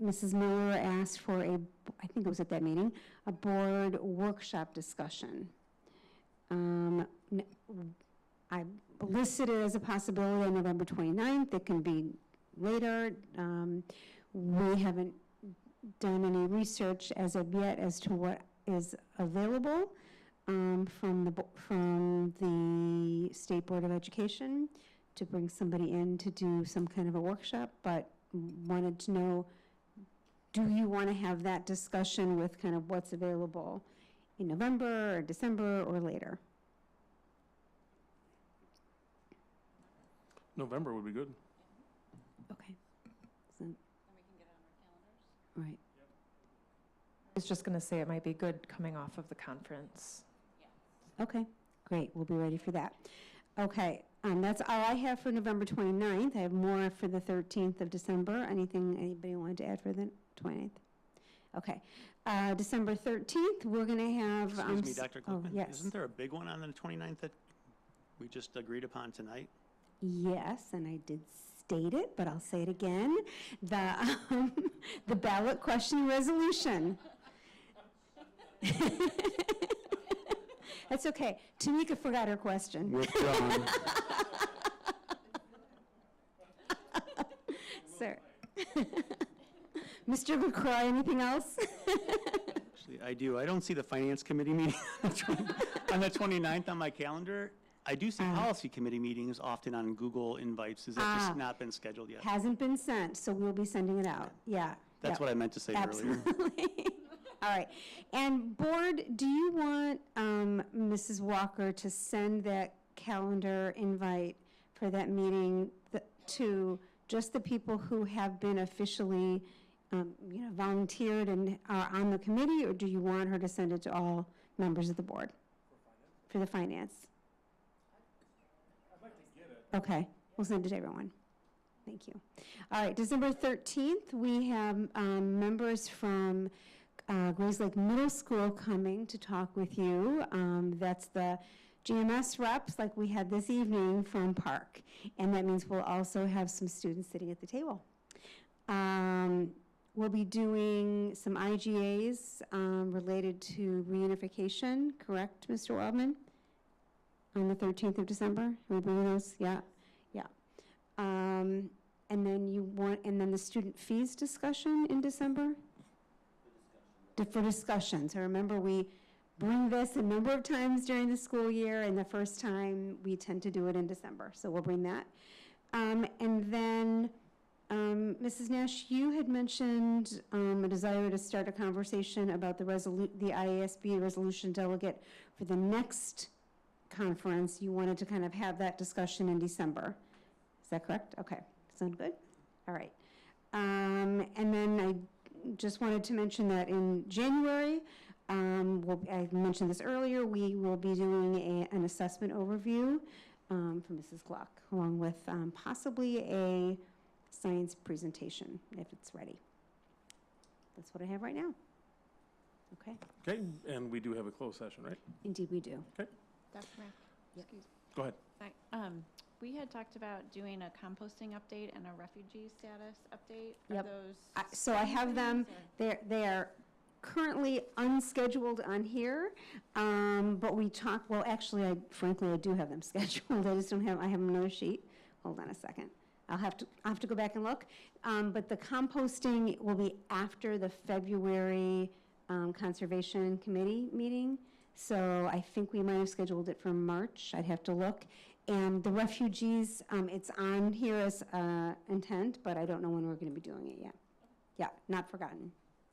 Mrs. Miller asked for a, I think it was at that meeting, a board workshop discussion. I listed it as a possibility on November 29th. It can be later. We haven't done any research as of yet as to what is available from the State Board of Education to bring somebody in to do some kind of a workshop, but wanted to know, do you want to have that discussion with kind of what's available in November or December or later? November would be good. Okay. So, right. I was just going to say it might be good coming off of the conference. Okay, great. We'll be ready for that. Okay, that's all I have for November 29th. I have more for the 13th of December. Anything anybody wanted to add for the 29th? Okay. December 13th, we're going to have... Excuse me, Dr. Glickman. Oh, yes. Isn't there a big one on the 29th that we just agreed upon tonight? Yes, and I did state it, but I'll say it again. The ballot question resolution. That's okay. Tamika forgot her question. Withdrawn. Sir. Mr. LaCroix, anything else? Actually, I do. I don't see the Finance Committee meeting on the 29th on my calendar. I do see policy committee meetings often on Google invites. Has that just not been scheduled yet? Hasn't been sent, so we'll be sending it out. Yeah. That's what I meant to say earlier. Absolutely. All right. And board, do you want Mrs. Walker to send that calendar invite for that meeting to just the people who have been officially volunteered and are on the committee, or do you want her to send it to all members of the board? For the finance? Okay, we'll send it to everyone. Thank you. All right, December 13th, we have members from Grays Lake Middle School coming to talk with you. That's the GMS reps like we had this evening from Park. And that means we'll also have some students sitting at the table. We'll be doing some IGAs related to reunification, correct, Mr. Wildman? On the 13th of December, are we bringing those? Yeah, yeah. And then the student fees discussion in December? For discussion. So remember, we bring this a number of times during the school year, and the first time we tend to do it in December. So we'll bring that. And then, Mrs. Nash, you had mentioned a desire to start a conversation about the IASB resolution delegate for the next conference. You wanted to kind of have that discussion in December. Is that correct? Okay, sound good? All right. And then I just wanted to mention that in January, I mentioned this earlier, we will be doing an assessment overview from Mrs. Gluck, along with possibly a science presentation, if it's ready. That's what I have right now. Okay. Okay, and we do have a closed session, right? Indeed, we do. Okay. Dr. Mack, excuse me. Go ahead. We had talked about doing a composting update and a refugee status update. Yep. Are those? So I have them, they are currently unscheduled on here, but we talk, well, actually, frankly, I do have them scheduled. I just don't have, I have another sheet. Hold on a second. I'll have to go back and look. But the composting will be after the February Conservation Committee meeting. So I think we might have scheduled it for March. I'd have to look. And the refugees, it's on here as intent, but I don't know when we're going to be doing it yet. Yeah, not forgotten,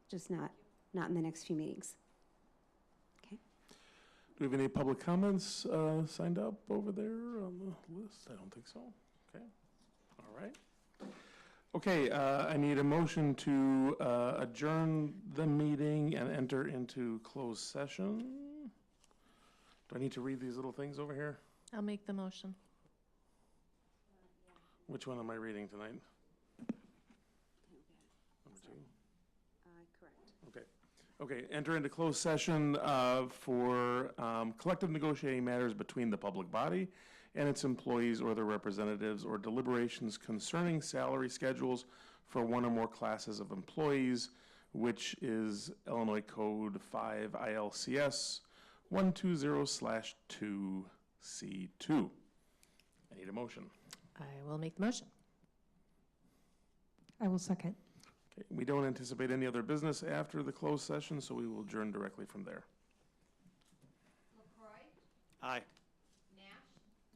just not in the next few meetings. Do we have any public comments signed up over there on the list? I don't think so. Okay. All right. Okay, I need a motion to adjourn the meeting and enter into closed session. Do I need to read these little things over here? I'll make the motion. Which one am I reading tonight? Number 2? Correct. Okay, enter into closed session for collective negotiating matters between the public body and its employees or their representatives, or deliberations concerning salary schedules for one or more classes of employees, which is Illinois Code 5 ILCS 120/2C2. I need a motion. I will make the motion. I will second. Okay, we don't anticipate any other business after the closed session, so we will adjourn directly from there. LaCroix, Aye. Nash,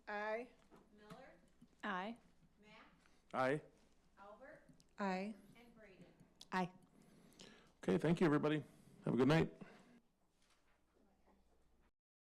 Aye. Miller, Aye. Mack, Aye. Albert, Aye. and Braden. Aye. Okay, thank you, everybody. Have a good night.